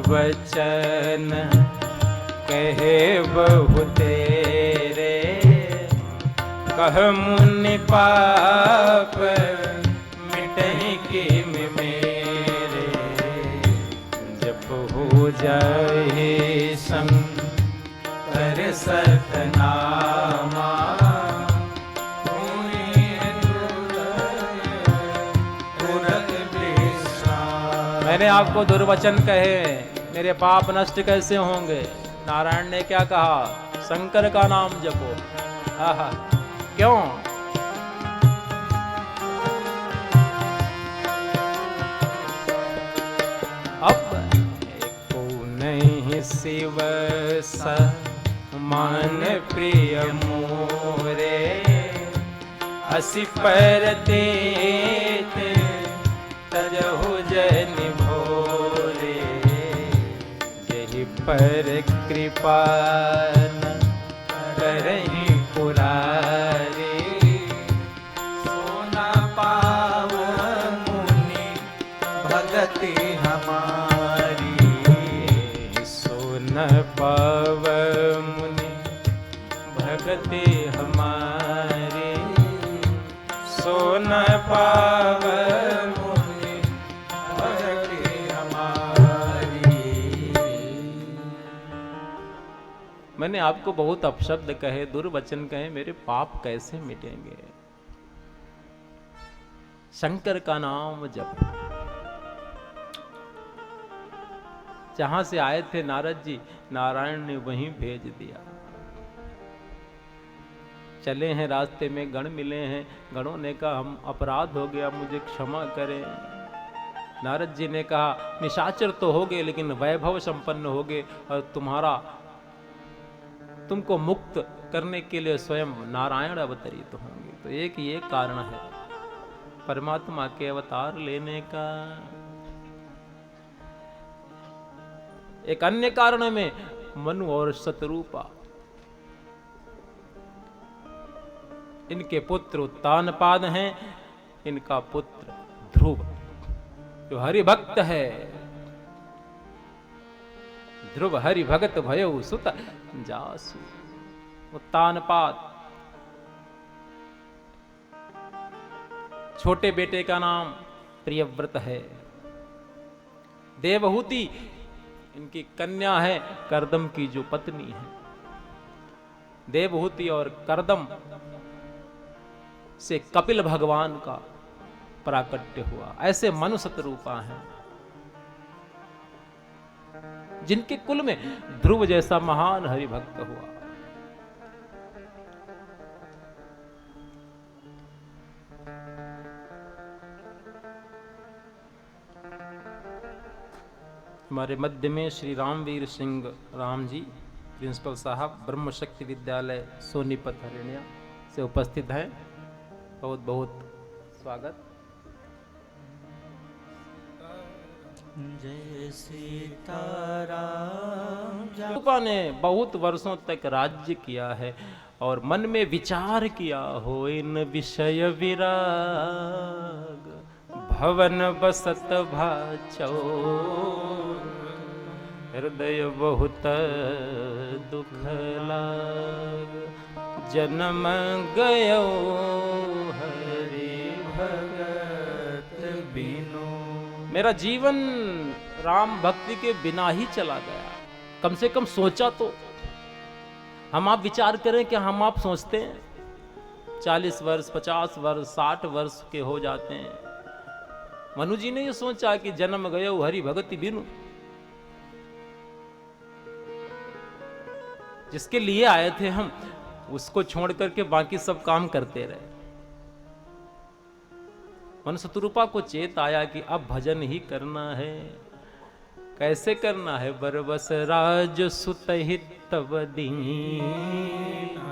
वचन कहे बहु तेरे, कह मुनि पाप मिटहि की मेरे। जब हो जाए शंकर सतनामा, मैंने आपको दुर्वचन कहे, मेरे पाप नष्ट कैसे होंगे? नारायण ने क्या कहा? शंकर का नाम जपो। आहा, क्यों? अब को नहीं शिव समान प्रिय मोरे, असि पर देते तजहु जन भोरे। यही पर कृपा न करहि पुरारी, सोना पाव मुनि भगति हमारी। सोना पाव मुनि भगति हमारी, सोना पाव मैंने आपको बहुत अपशब्द कहे, दुर्वचन कहे, मेरे पाप कैसे मिटेंगे? शंकर का नाम जप। जहां से आए थे नारद जी, नारायण ने वहीं भेज दिया। चले हैं रास्ते में गण मिले हैं, गणों ने कहा हम अपराध हो गया, मुझे क्षमा करें। नारद जी ने कहा निशाचर तो हो गए लेकिन वैभव संपन्न हो गए, और तुमको मुक्त करने के लिए स्वयं नारायण अवतरित होंगे। तो एक ये कारण है परमात्मा के अवतार लेने का। एक अन्य कारण में मनु और शतरूपा, इनके पुत्र उत्तानपाद हैं, इनका पुत्र ध्रुव जो हरि भक्त है। ध्रुव हरि भगत भयो सुत जासु। उत्तानपाद छोटे बेटे का नाम प्रियव्रत है। देवहूति इनकी कन्या है, करदम की जो पत्नी है। देवहूति और करदम से कपिल भगवान का प्राकट्य हुआ। ऐसे मनु शतरूपा हैं जिनके कुल में ध्रुव जैसा महान हरिभक्त हुआ। हमारे मध्य में श्री रामवीर सिंह राम जी प्रिंसिपल साहब ब्रह्म शक्ति विद्यालय सोनीपत हरियाणा से उपस्थित हैं। बहुत बहुत स्वागत। जय सीताराम। रूपा ने बहुत वर्षों तक राज्य किया है और मन में विचार किया हो इन विषय विराग। भवन बसत भाचो हृदय बहुत दुख लाग। जन्म गयो हरि भगत बिनु। मेरा जीवन राम भक्ति के बिना ही चला गया। कम से कम सोचा तो। हम आप विचार करें कि हम आप सोचते हैं 40 वर्ष 50 वर्ष 60 वर्ष के हो जाते हैं। मनु जी ने ये सोचा कि जन्म गयो हरि भगति बिनु। जिसके लिए आए थे हम उसको छोड़ करके बाकी सब काम करते रहे। मन शतरूपा को चेत आया कि अब भजन ही करना है। कैसे करना है? बरबस राज सुतहित तब दीना।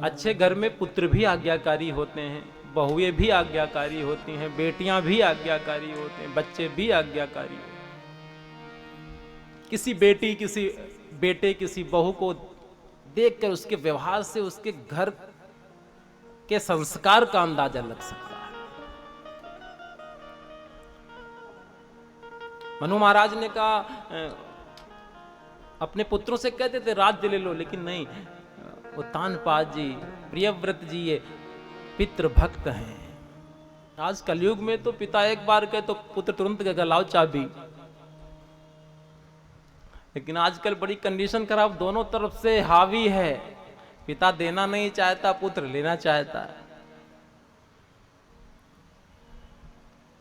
अच्छे घर में पुत्र भी आज्ञाकारी होते हैं, बहुएं भी आज्ञाकारी होती हैं, बेटियां भी आज्ञाकारी होते हैं, बच्चे भी आज्ञाकारी होते हैं। किसी बेटी किसी बेटे किसी बहू को देखकर उसके व्यवहार से उसके घर के संस्कार का अंदाजा लग सकता है। मनु महाराज ने कहा अपने पुत्रों से कहते थे राज्य ले लो, लेकिन नहीं। उत्तानपाद जी प्रियव्रत जी ये पितृ भक्त हैं। आज कलयुग में तो पिता एक बार कहे तो पुत्र तुरंत कहेगा लाओ चाबी। लेकिन आजकल बड़ी कंडीशन खराब, दोनों तरफ से हावी है। पिता देना नहीं चाहता, पुत्र लेना चाहता है।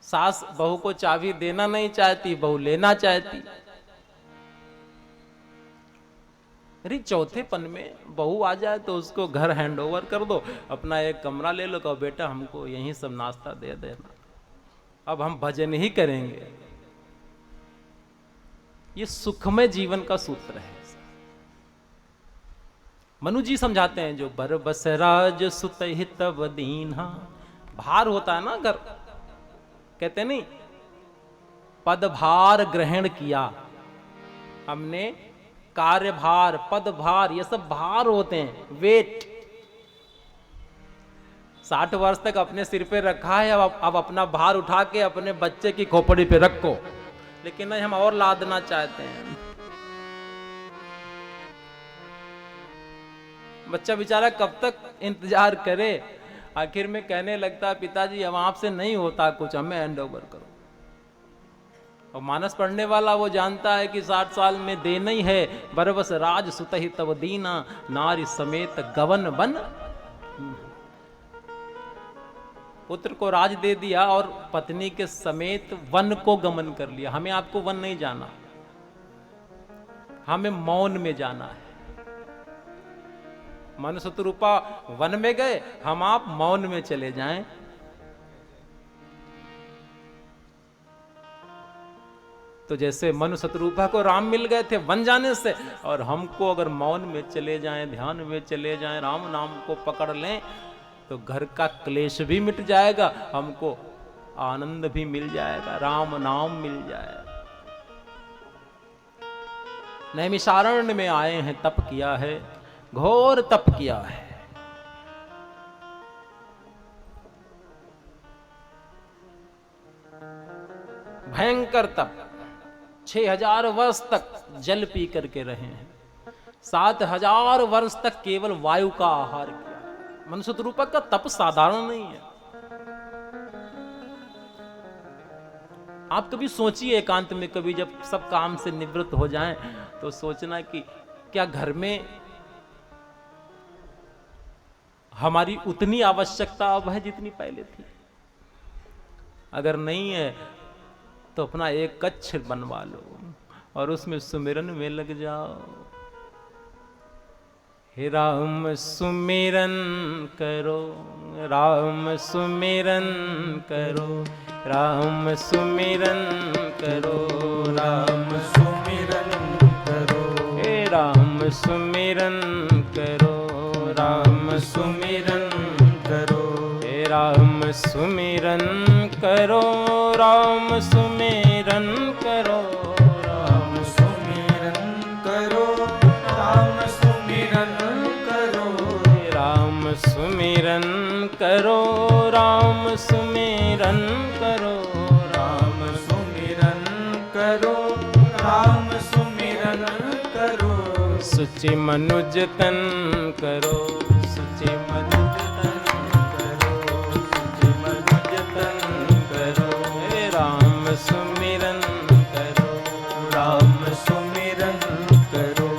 सास बहू को चाबी देना नहीं चाहती, बहू लेना चाहती। अरे चौथेपन में बहू आ जाए तो उसको घर हैंड ओवर कर दो, अपना एक कमरा ले लो, कहो बेटा हमको यहीं सब नाश्ता दे देना, अब हम भजन ही करेंगे। ये सुखमय जीवन का सूत्र है। मनु जी समझाते हैं जो बर बस राज सुत हित दीन्हा। भार होता है ना घर, कहते नहीं पदभार ग्रहण किया हमने, कार्यभार पदभार ये सब भार होते हैं, वेट। 60 वर्ष तक अपने सिर पे रखा है, अब अपना भार उठा के अपने बच्चे की खोपड़ी पे रखो। लेकिन नहीं, हम और लादना चाहते हैं। बच्चा बेचारा कब तक इंतजार करे, आखिर में कहने लगता है पिताजी अब आपसे नहीं होता कुछ, हमें हैंड ओवर करो। और मानस पढ़ने वाला वो जानता है कि 60 साल में देना ही है। बरबस राज सुतहि तब दीना, नारी समेत गवन बन। पुत्र को राज दे दिया और पत्नी के समेत वन को गमन कर लिया। हमें आपको वन नहीं जाना, हमें मौन में जाना है। मनु शत्रुपा वन में गए, हम आप मौन में चले जाएं। तो जैसे मनु शत्रुपा को राम मिल गए थे वन जाने से, और हमको अगर मौन में चले जाएं, ध्यान में चले जाएं, राम नाम को पकड़ लें, तो घर का क्लेश भी मिट जाएगा, हमको आनंद भी मिल जाएगा, राम नाम मिल जाएगा। नैमिषारण्य में आए हैं, तप किया है, घोर तप किया है। भयंकर तप, 6000 वर्ष तक जल पी करके रहे हैं, 7000 वर्ष तक केवल वायु का आहार किया। मनु शत्रुपा का तप साधारण नहीं है। आप कभी सोचिए एकांत में, कभी जब सब काम से निवृत्त हो जाएं, तो सोचना कि क्या घर में हमारी उतनी आवश्यकता अब है जितनी पहले थी? अगर नहीं है तो अपना एक कक्ष बनवा लो और उसमें सुमिरन में लग जाओ। हे राम सुमिरन करो, राम सुमिरन करो, राम सुमिरन करो, राम सुमिरन करो। हे राम सुमिरन करो, राम सुमिरन करो। हे राम सुमिरन करो, राम सुमिरन करो, राम सुमिरन करो, राम सुमिरन करो। राम सुमिरन करो, राम सुमिरन करो, राम सुमिरन करो, राम सुमिरन करो। सुचि मनुज तन करो, सुचि मनुज तन करो, सुचि मनुज तन करो। हे राम सुमिरन करो, राम सुमिरन करो।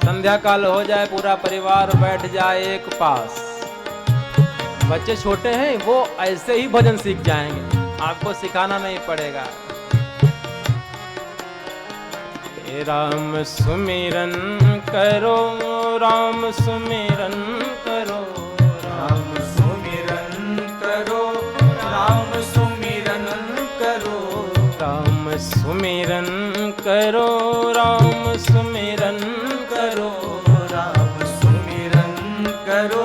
संध्या काल हो जाए, पूरा परिवार बैठ जाए एक पास। बच्चे छोटे हैं, वो ऐसे ही भजन सीख जाएंगे, आपको सिखाना नहीं पड़ेगा। हे राम सुमिरन करो, राम सुमिरन करो, राम सुमिरन करो, राम सुमिरन करो। राम सुमिरन करो, राम सुमिरन करो, राम सुमिरन करो,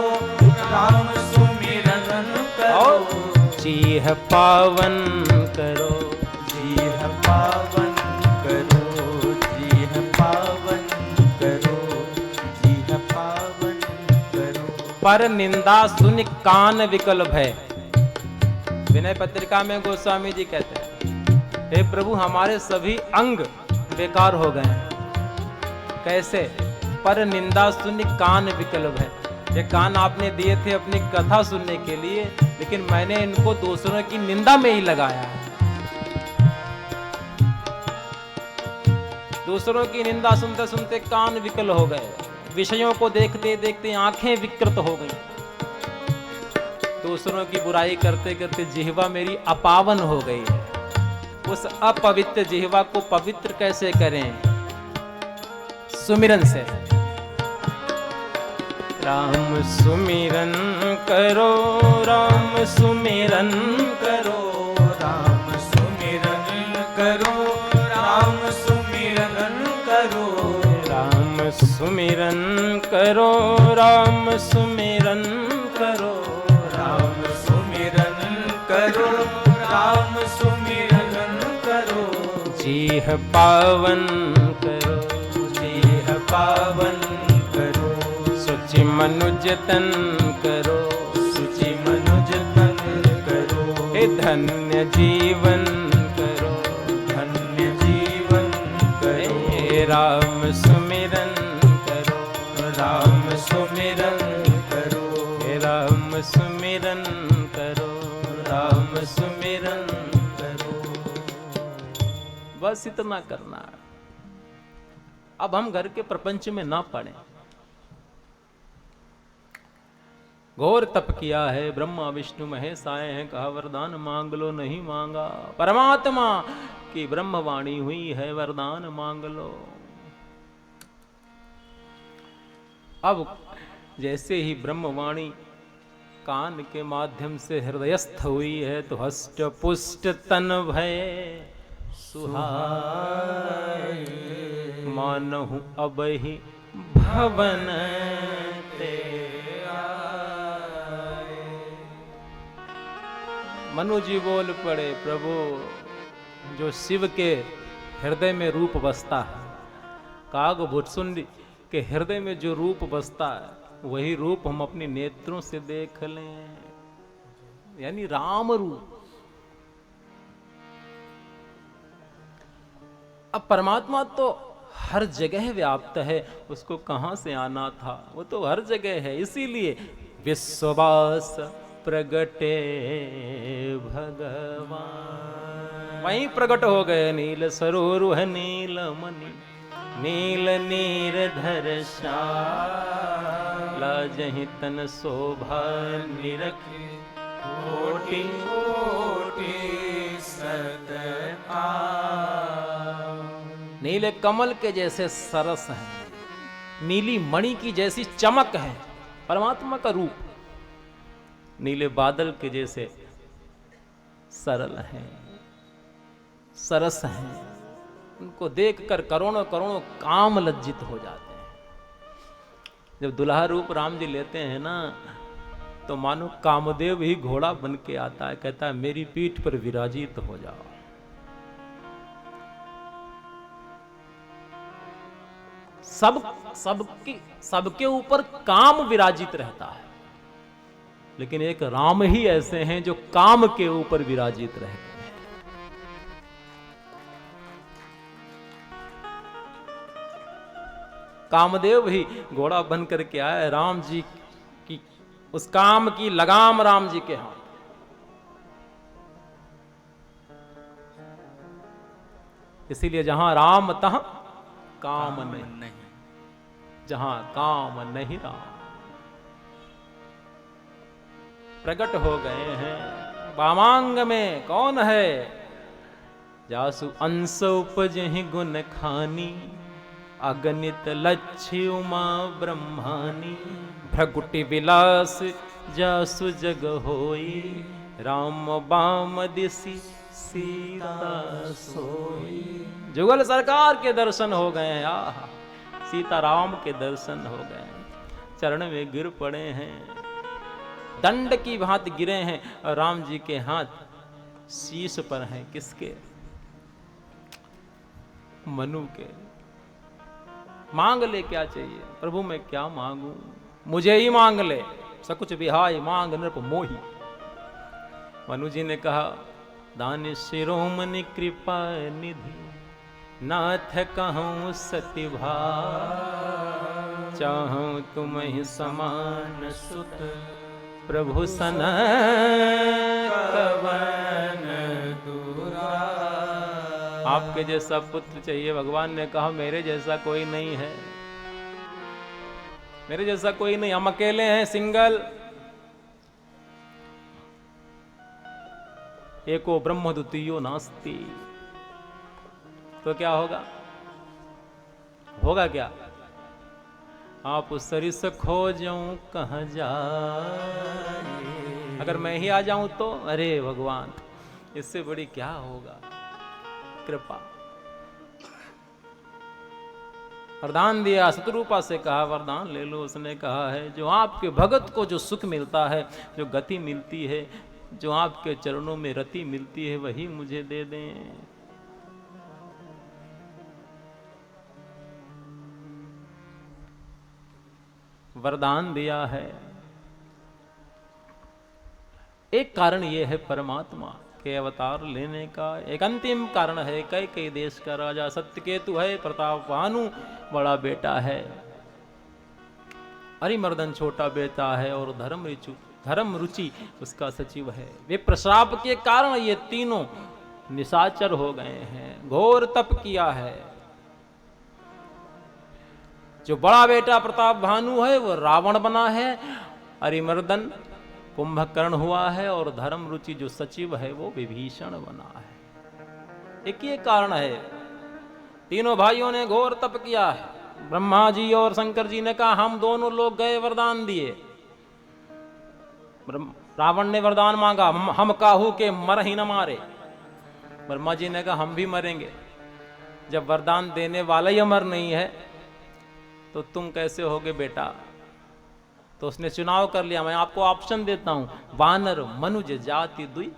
राम सुमिरन करो। जीह पावन करो, जीह पावन करो, जीह पावन करो, जीह पावन करो। पर निंदा सुन कान विकल भय। विनय पत्रिका में गोस्वामी जी कहते हैं, हे प्रभु हमारे सभी अंग बेकार हो गए हैं। कैसे? पर निंदा सुन कान विकल भय। ये कान आपने दिए थे अपनी कथा सुनने के लिए, लेकिन मैंने इनको दूसरों की निंदा में ही लगाया है। दूसरों की निंदा सुनते सुनते कान विकल हो गए, विषयों को देखते देखते आंखें विकृत हो गई। दूसरों की बुराई करते करते जिह्वा मेरी अपावन हो गई है। उस अपवित्र जिह्वा को पवित्र कैसे करें? सुमिरन से। राम सुमिरन करो, राम सुमिरन करो, राम सुमिरन करो, राम सुमिरन करो। राम सुमिरन करो, राम सुमिरन करो, राम सुमिरन करो, राम सुमिरन करो। जीह पावन करो, जीह पावन करो। सुचि मनुज तन करो, सुचि मनुज तन करो। हे धन्य जीवन करो, धन्य जीवन करो। हे राम सुमिरन करो, राम सुमिरन करो। हे राम सुमिरन करो, राम सुमिरन करो। बस इतना करना। अब हम घर के प्रपंच में ना पड़े। घोर तप किया है, ब्रह्मा विष्णु महेश आए हैं, कहा वरदान मांग लो, नहीं मांगा। परमात्मा की ब्रह्मवाणी हुई है, वरदान मांग लो। अब जैसे ही ब्रह्मवाणी कान के माध्यम से हृदयस्थ हुई है तो हष्ट पुष्ट तन भय सुहाय मानहु अब ही भवन ते आए। मनु जी बोल पड़े, प्रभु जो शिव के हृदय में रूप बसता है, काग भुटसुंडी के हृदय में जो रूप बसता है वही रूप हम अपने नेत्रों से देख लें, यानी राम रूप। अब परमात्मा तो हर जगह व्याप्त है, उसको कहां से आना था, वो तो हर जगह है। इसीलिए विश्ववास प्रगटे भगवान, वहीं प्रकट हो गए। नील सरोरुह नील मणि नील नीरधर श्याम लाजहि तन शोभा निरखी कोटि कोटि सतका। नीले कमल के जैसे सरस है, नीली मणि की जैसी चमक है परमात्मा का रूप, नीले बादल के जैसे सरल है, सरस है। उनको देखकर करोड़ों करोड़ों काम लज्जित हो जाते हैं। जब दुल्हा रूप राम जी लेते हैं ना, तो मानो कामदेव ही घोड़ा बन के आता है, कहता है मेरी पीठ पर विराजित हो जाओ। सबके ऊपर काम विराजित रहता है, लेकिन एक राम ही ऐसे हैं जो काम के ऊपर विराजित रहते हैं। कामदेव ही घोड़ा बन करके आए, राम जी की उस काम की लगाम राम जी के हाथ। इसीलिए जहां राम तहां काम नहीं, जहां काम नहीं राम। प्रकट हो गए हैं वामांग में, कौन है? जासु अंश उपजहि गुण खानी अगणित लक्ष्य उमा ब्रह्मानी। भ्रगुटि विलास जासु जग होई राम बाम दिसी सीता सोई। जुगल सरकार के दर्शन हो गए, आहा सीता राम के दर्शन हो गए, चरण में गिर पड़े हैं, दंड की भांति गिरे हैं, और राम जी के हाथ शीश पर हैं। किसके? मनु के। मांग ले, क्या चाहिए? प्रभु मैं क्या मांगू, मुझे ही मांग ले, सकुच विहाय मांग नृप मोही। मनु जी ने कहा, दान शिरोमणि कृपा निधि नाथ कहूँ सतिभा। चाहूँ तुम ही समान सुत प्रभु सन कवन दूरा। आपके जैसा पुत्र चाहिए। भगवान ने कहा मेरे जैसा कोई नहीं है, मेरे जैसा कोई नहीं, हम अकेले हैं, सिंगल। एको ब्रह्म द्वितीयो नास्ति। तो क्या होगा? होगा क्या? आप सरिस खोजूं कहां जाए। अगर मैं ही आ जाऊं तो अरे भगवान, इससे बड़ी क्या होगा कृपा। वरदान दिया, शत्रुपा से कहा वरदान ले लो। उसने कहा है जो आपके भगत को जो सुख मिलता है, जो गति मिलती है, जो आपके चरणों में रति मिलती है, वही मुझे दे दें। वरदान दिया है। एक कारण यह है परमात्मा के अवतार लेने का, एक अंतिम कारण है कई देश का राजा सत्यकेतु है, प्रताप भानु बड़ा बेटा है, अरिमर्दन छोटा बेटा है, और धर्म रुचि उसका सचिव है। वे प्रश्राप के कारण ये तीनों निशाचर हो गए हैं, घोर तप किया है। जो बड़ा बेटा प्रताप भानु है वो रावण बना है, अरिमर्दन कुंभकर्ण हुआ है, और धर्म रुचि जो सचिव है वो विभीषण बना है। एक ये कारण है, तीनों भाइयों ने घोर तप किया है। ब्रह्मा जी और शंकर जी ने कहा हम दोनों लोग गए वरदान दिए। रावण ने वरदान मांगा हम काहू के मर ही न मारे। ब्रह्मा जी ने कहा हम भी मरेंगे। जब वरदान देने वाला ही अमर नहीं है तो तुम कैसे होगे बेटा। तो उसने चुनाव कर लिया, मैं आपको ऑप्शन देता हूं, वानर मनुज जाति दुई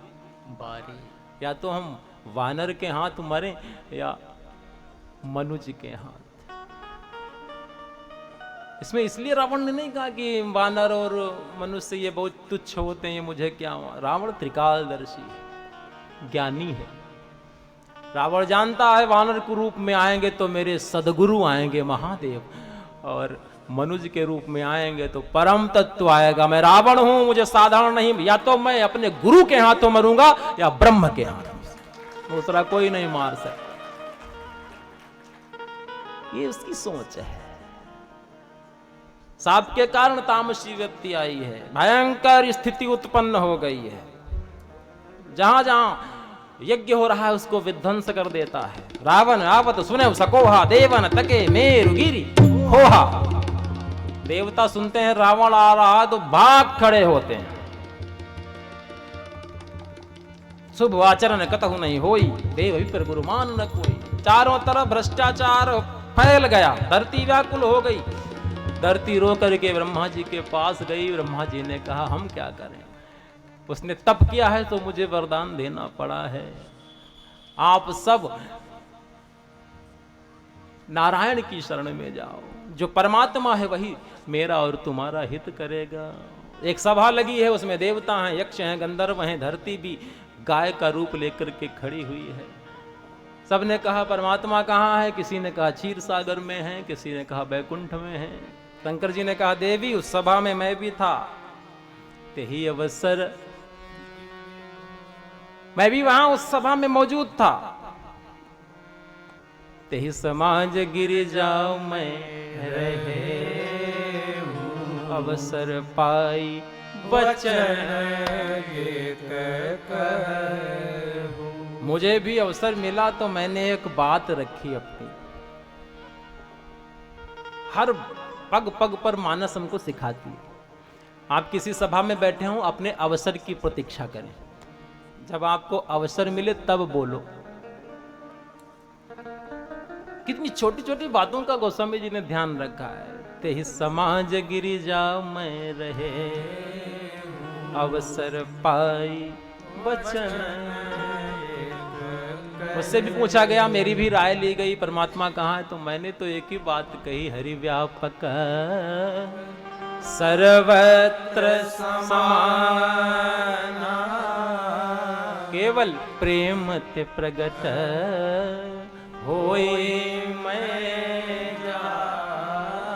बारी। या तो हम वानर के हाथ मरे या मनुज के हाथ। इसमें इसलिए रावण ने नहीं कहा कि वानर और मनुष्य ये बहुत तुच्छ होते हैं, ये मुझे क्या हुआ। रावण त्रिकालदर्शी है, ज्ञानी है। रावण जानता है वानर के रूप में आएंगे तो मेरे सदगुरु आएंगे महादेव, और मनुज के रूप में आएंगे तो परम तत्व आएगा। मैं रावण हूं, मुझे साधारण नहीं, या तो मैं अपने गुरु के हाथों मरूंगा या ब्रह्म के हाथों, दूसरा कोई नहीं मार सकता। ये उसकी सोच है। साप के कारण तामसी व्यक्ति आई है, भयंकर स्थिति उत्पन्न हो गई है। जहां जहां यज्ञ हो रहा है उसको विध्वंस कर देता है। रावण आवत सुने सकोहा देवन तके मेरुगिरी होहा। देवता सुनते हैं रावण आ रहा तो भाग खड़े होते हैं। शुभ आचरण कतहु नहीं होई, देव विप्र गुरुमान न कोई। चारों तरफ भ्रष्टाचार फैल गया, धरती व्याकुल हो गई। धरती रो करके ब्रह्मा जी के पास गई। ब्रह्मा जी ने कहा हम क्या करें, उसने तप किया है तो मुझे वरदान देना पड़ा है। आप सब नारायण की शरण में जाओ, जो परमात्मा है वही मेरा और तुम्हारा हित करेगा। एक सभा लगी है, उसमें देवता हैं, यक्ष हैं, गंधर्व हैं, धरती भी गाय का रूप लेकर के खड़ी हुई है। सबने कहा परमात्मा कहाँ है, किसी ने कहा क्षीर सागर में है, किसी ने कहा बैकुंठ में है। शंकर जी ने कहा देवी उस सभा में मैं भी था, तेही अवसर मैं भी वहां उस सभा में मौजूद था। तेही समाज गिर जाओ मैं रहे अवसर पाई बचन मुझे भी अवसर मिला तो मैंने एक बात रखी अपनी। हर पग पग पर मानस हमको सिखाती है। आप किसी सभा में बैठे हो, अपने अवसर की प्रतीक्षा करें। जब आपको अवसर मिले तब बोलो। कितनी छोटी छोटी बातों का गोस्वामी जी ने ध्यान रखा है। तेहि समाज गिरी जाओ मैं रहे अवसर पाई वचन। उससे भी पूछा गया, मेरी भी राय ली गई, परमात्मा कहाँ है, तो मैंने तो एक ही बात कही, हरि व्यापक सर्वत्र समाना केवल प्रेम ते प्रगट होई मैं जा।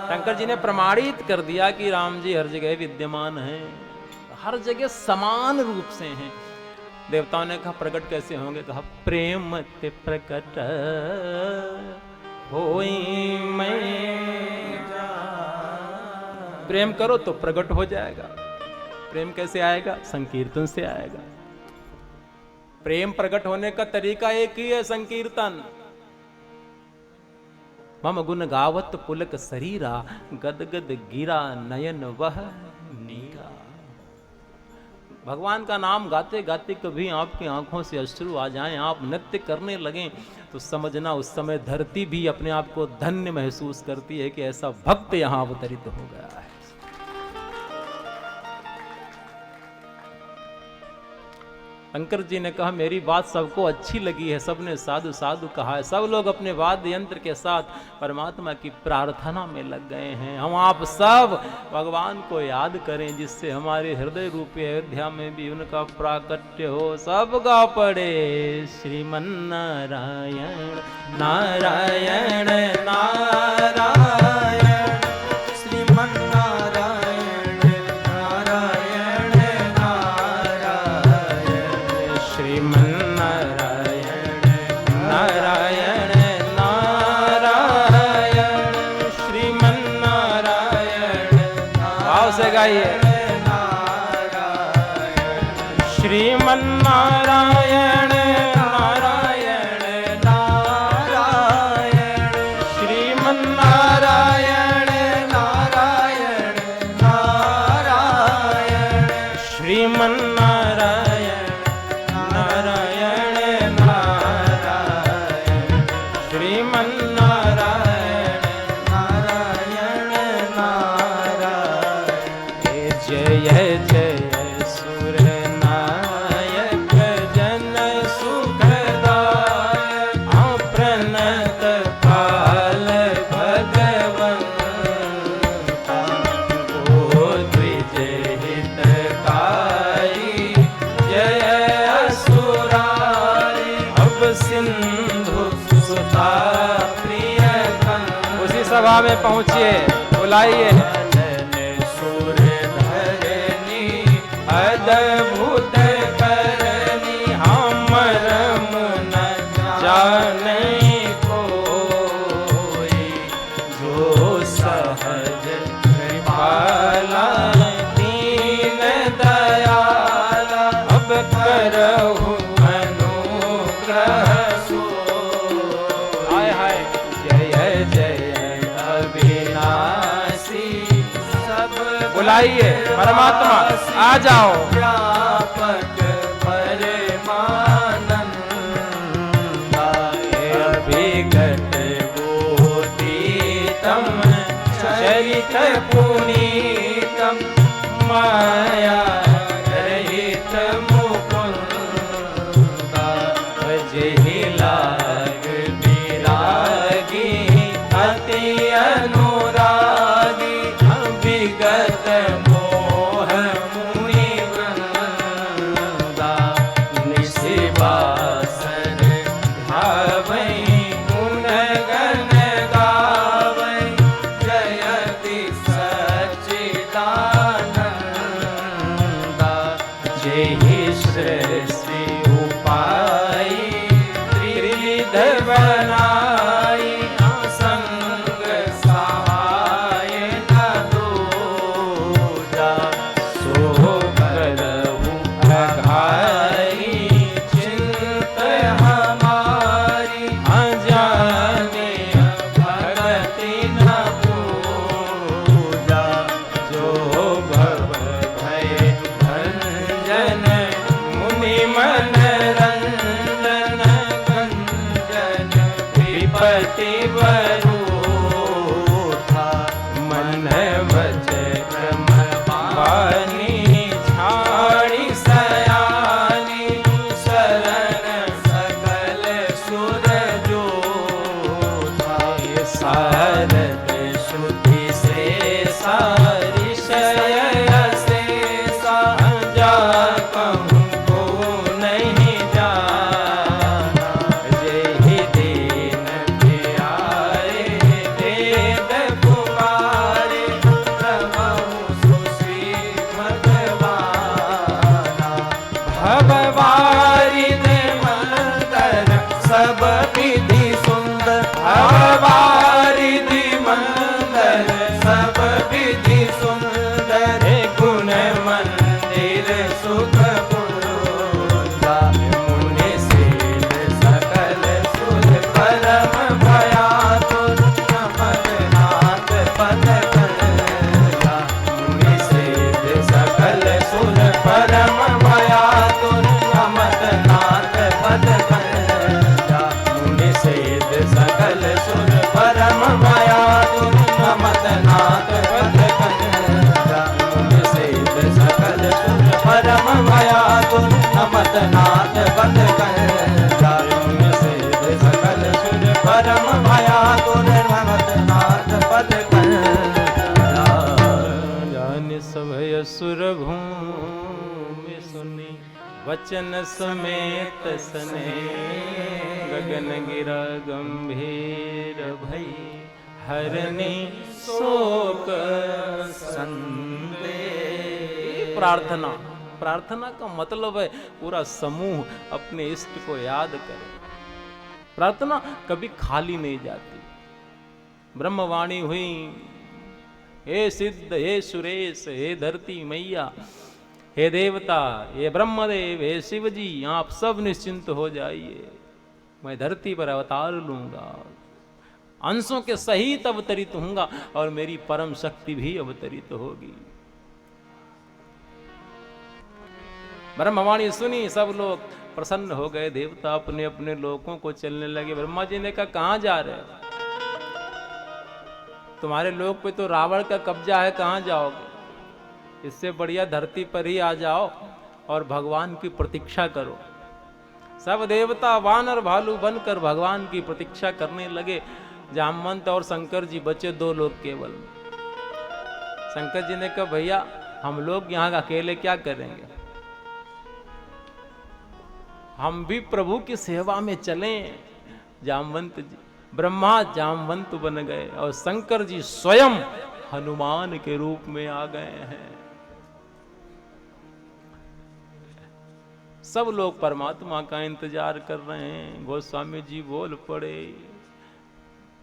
शंकर जी ने प्रमाणित कर दिया कि राम जी हर जगह विद्यमान हैं, हर जगह समान रूप से हैं। देवताओं ने कहा प्रकट कैसे होंगे, कहा प्रेम ते प्रकट होई मैं जा। प्रेम करो तो प्रकट हो जाएगा। प्रेम कैसे आएगा, संकीर्तन से आएगा। प्रेम प्रकट होने का तरीका एक ही है, संकीर्तन। मम गुण गावत पुलक शरीरा गदगद गिरा नयन वह नीरा। भगवान का नाम गाते गाते कभी आपकी आंखों से अश्रु आ जाएं, आप नृत्य करने लगें, तो समझना उस समय धरती भी अपने आप को धन्य महसूस करती है कि ऐसा भक्त यहां अवतरित हो गया है। शंकर जी ने कहा मेरी बात सबको अच्छी लगी है, सबने साधु साधु कहा है। सब लोग अपने वाद्य यंत्र के साथ परमात्मा की प्रार्थना में लग गए हैं। हम आप सब भगवान को याद करें, जिससे हमारे हृदय रूपी अयोध्या में भी उनका प्राकट्य हो। सबका पड़े श्रीमन नारायण नारायण नारायण श्रीमन नारायण नारायण नारायण श्रीमन नारायण नारायण नारायण श्रीमन नारायण। भाव से गाइए श्रीमन नारायण नारायण नारायण श्रीमन नारायण नारायण नारायण नारायण श्रीमन नारायण नारायण नारायण जय जय सुर नायक जन सुखदायक प्रणत काल भगवंता ओ द्विज हितकारी जय असुरारी अब सिंधु सुता प्रिय उसी सभा में पहुंचिए बुलाइए अद्भुत करनी हमर मुन जाने कोई जो सहज कृपाला दीन दयाला अब करहु अनुग्रह सो हाय हाय जय जय अविनाशी सब बुलाइए परमात्मा आ जाओ व्यापक परमानंदा अभिगत बोधितम चरित पुनीतम माया रहित मुकुंदा जहि लाग विरागी अति अनुरागी अभिगत मोह मुनि वृंदा निशिवासन धावै गुण गण गावै जयति सच्चिदानंदा जेहि सृष्टि उपाय त्रिविध बनाई संग सहाय न दूजा सो करहु अघारी चिंत हमारी अजाने भगति न पूजा जो भव भय भंजन मुनि मन रंजन गंजन विपति वरूथा मन वच क्रम पानी छाड़ी सयानी शरण सकल सुर जो सारद श्रुति से सारी शय से जा कहूँ को नहीं जाना जेहि दीन प्यारे वेद पुकारे प्रभु सुश्री भगवाना भगवारी ने मंतर सब विधि सुंदर भगवारी दी मंदर सब विधि सुंदर गुण मंदिर सुख पूजा मुनि शील सकल सुर परम भयातुर नमन नाथ पद कलया मुनि शील सकल सुर परम भयातुर नमन नाथ पद कलया मुनि शील सकल सुर परम भयातुर नमत नाथ पद कलया मुनि शील सकल सुर परम भयातुर नमत नाथ पद कलया मुनि शील सकल सुर परम भयातुर नमत नाथ पद कलया जान सभय सुर भूमि सुनी वचन समेत सने गगन गिरा गंभीर भई हरनी शोक संदेह। प्रार्थना प्रार्थना का मतलब है पूरा समूह अपने इष्ट को याद करे। प्रार्थना कभी खाली नहीं जाती। ब्रह्मवाणी हुई, हे सिद्ध, हे सुरेश, हे धरती मैया, हे देवता, हे ब्रह्मदेव, हे शिव जी, आप सब निश्चिंत हो जाइए, मैं धरती पर अवतार लूंगा, अंशों के सहित अवतरित होऊंगा और मेरी परम शक्ति भी अवतरित होगी। ब्रह्मवाणी सुनी, सब लोग प्रसन्न हो गए। देवता अपने अपने लोकों को चलने लगे। ब्रह्मा जी ने कहा कहाँ जा रहे हो? तुम्हारे लोक पे तो रावण का कब्जा है, कहाँ जाओगे? इससे बढ़िया धरती पर ही आ जाओ और भगवान की प्रतीक्षा करो। सब देवता वानर भालू बनकर भगवान की प्रतीक्षा करने लगे। जामवंत और शंकर जी बचे 2 लोग केवल। शंकर जी ने कहा भैया हम लोग यहाँ अकेले क्या करेंगे, हम भी प्रभु की सेवा में चलें। जामवंत जी, ब्रह्मा जामवंत बन गए और शंकर जी स्वयं हनुमान के रूप में आ गए हैं। सब लोग परमात्मा का इंतजार कर रहे हैं। गोस्वामी जी बोल पड़े,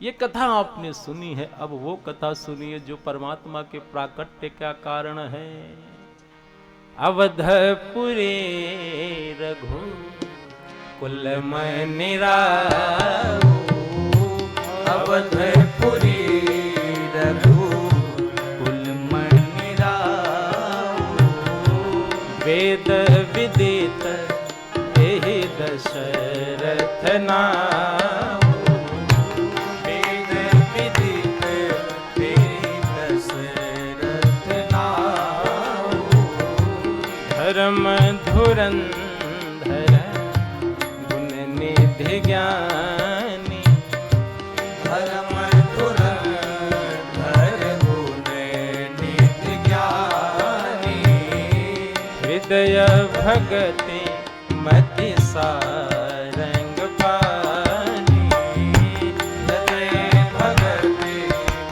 ये कथा आपने सुनी है, अब वो कथा सुनिए जो परमात्मा के प्राकट्य का कारण है। अवधपुरे रघु कुल में निराऊ, अवधपुरी रघु कुल में निराऊ, वेद विदित एहि दशरथ नाऊ, वेद विदित एहि दशरथ नाऊ, धर्म धुरंधर गुण निधि ज्ञानी, धर्म धुरंधर गुण निधि ज्ञानी, हृदय भगति मति सारंग पानी, हृदय भगति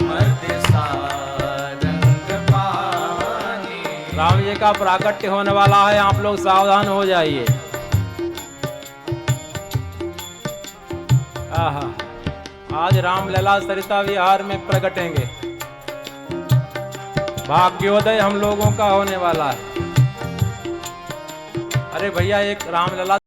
मति सारंग पानी। राम जी का प्राकट्य होने वाला है, आप लोग सावधान हो जाइए। आहा, आज रामलला सरिता विहार में प्रकटेंगे। भाग्योदय हम लोगों का होने वाला है। अरे भैया एक रामलला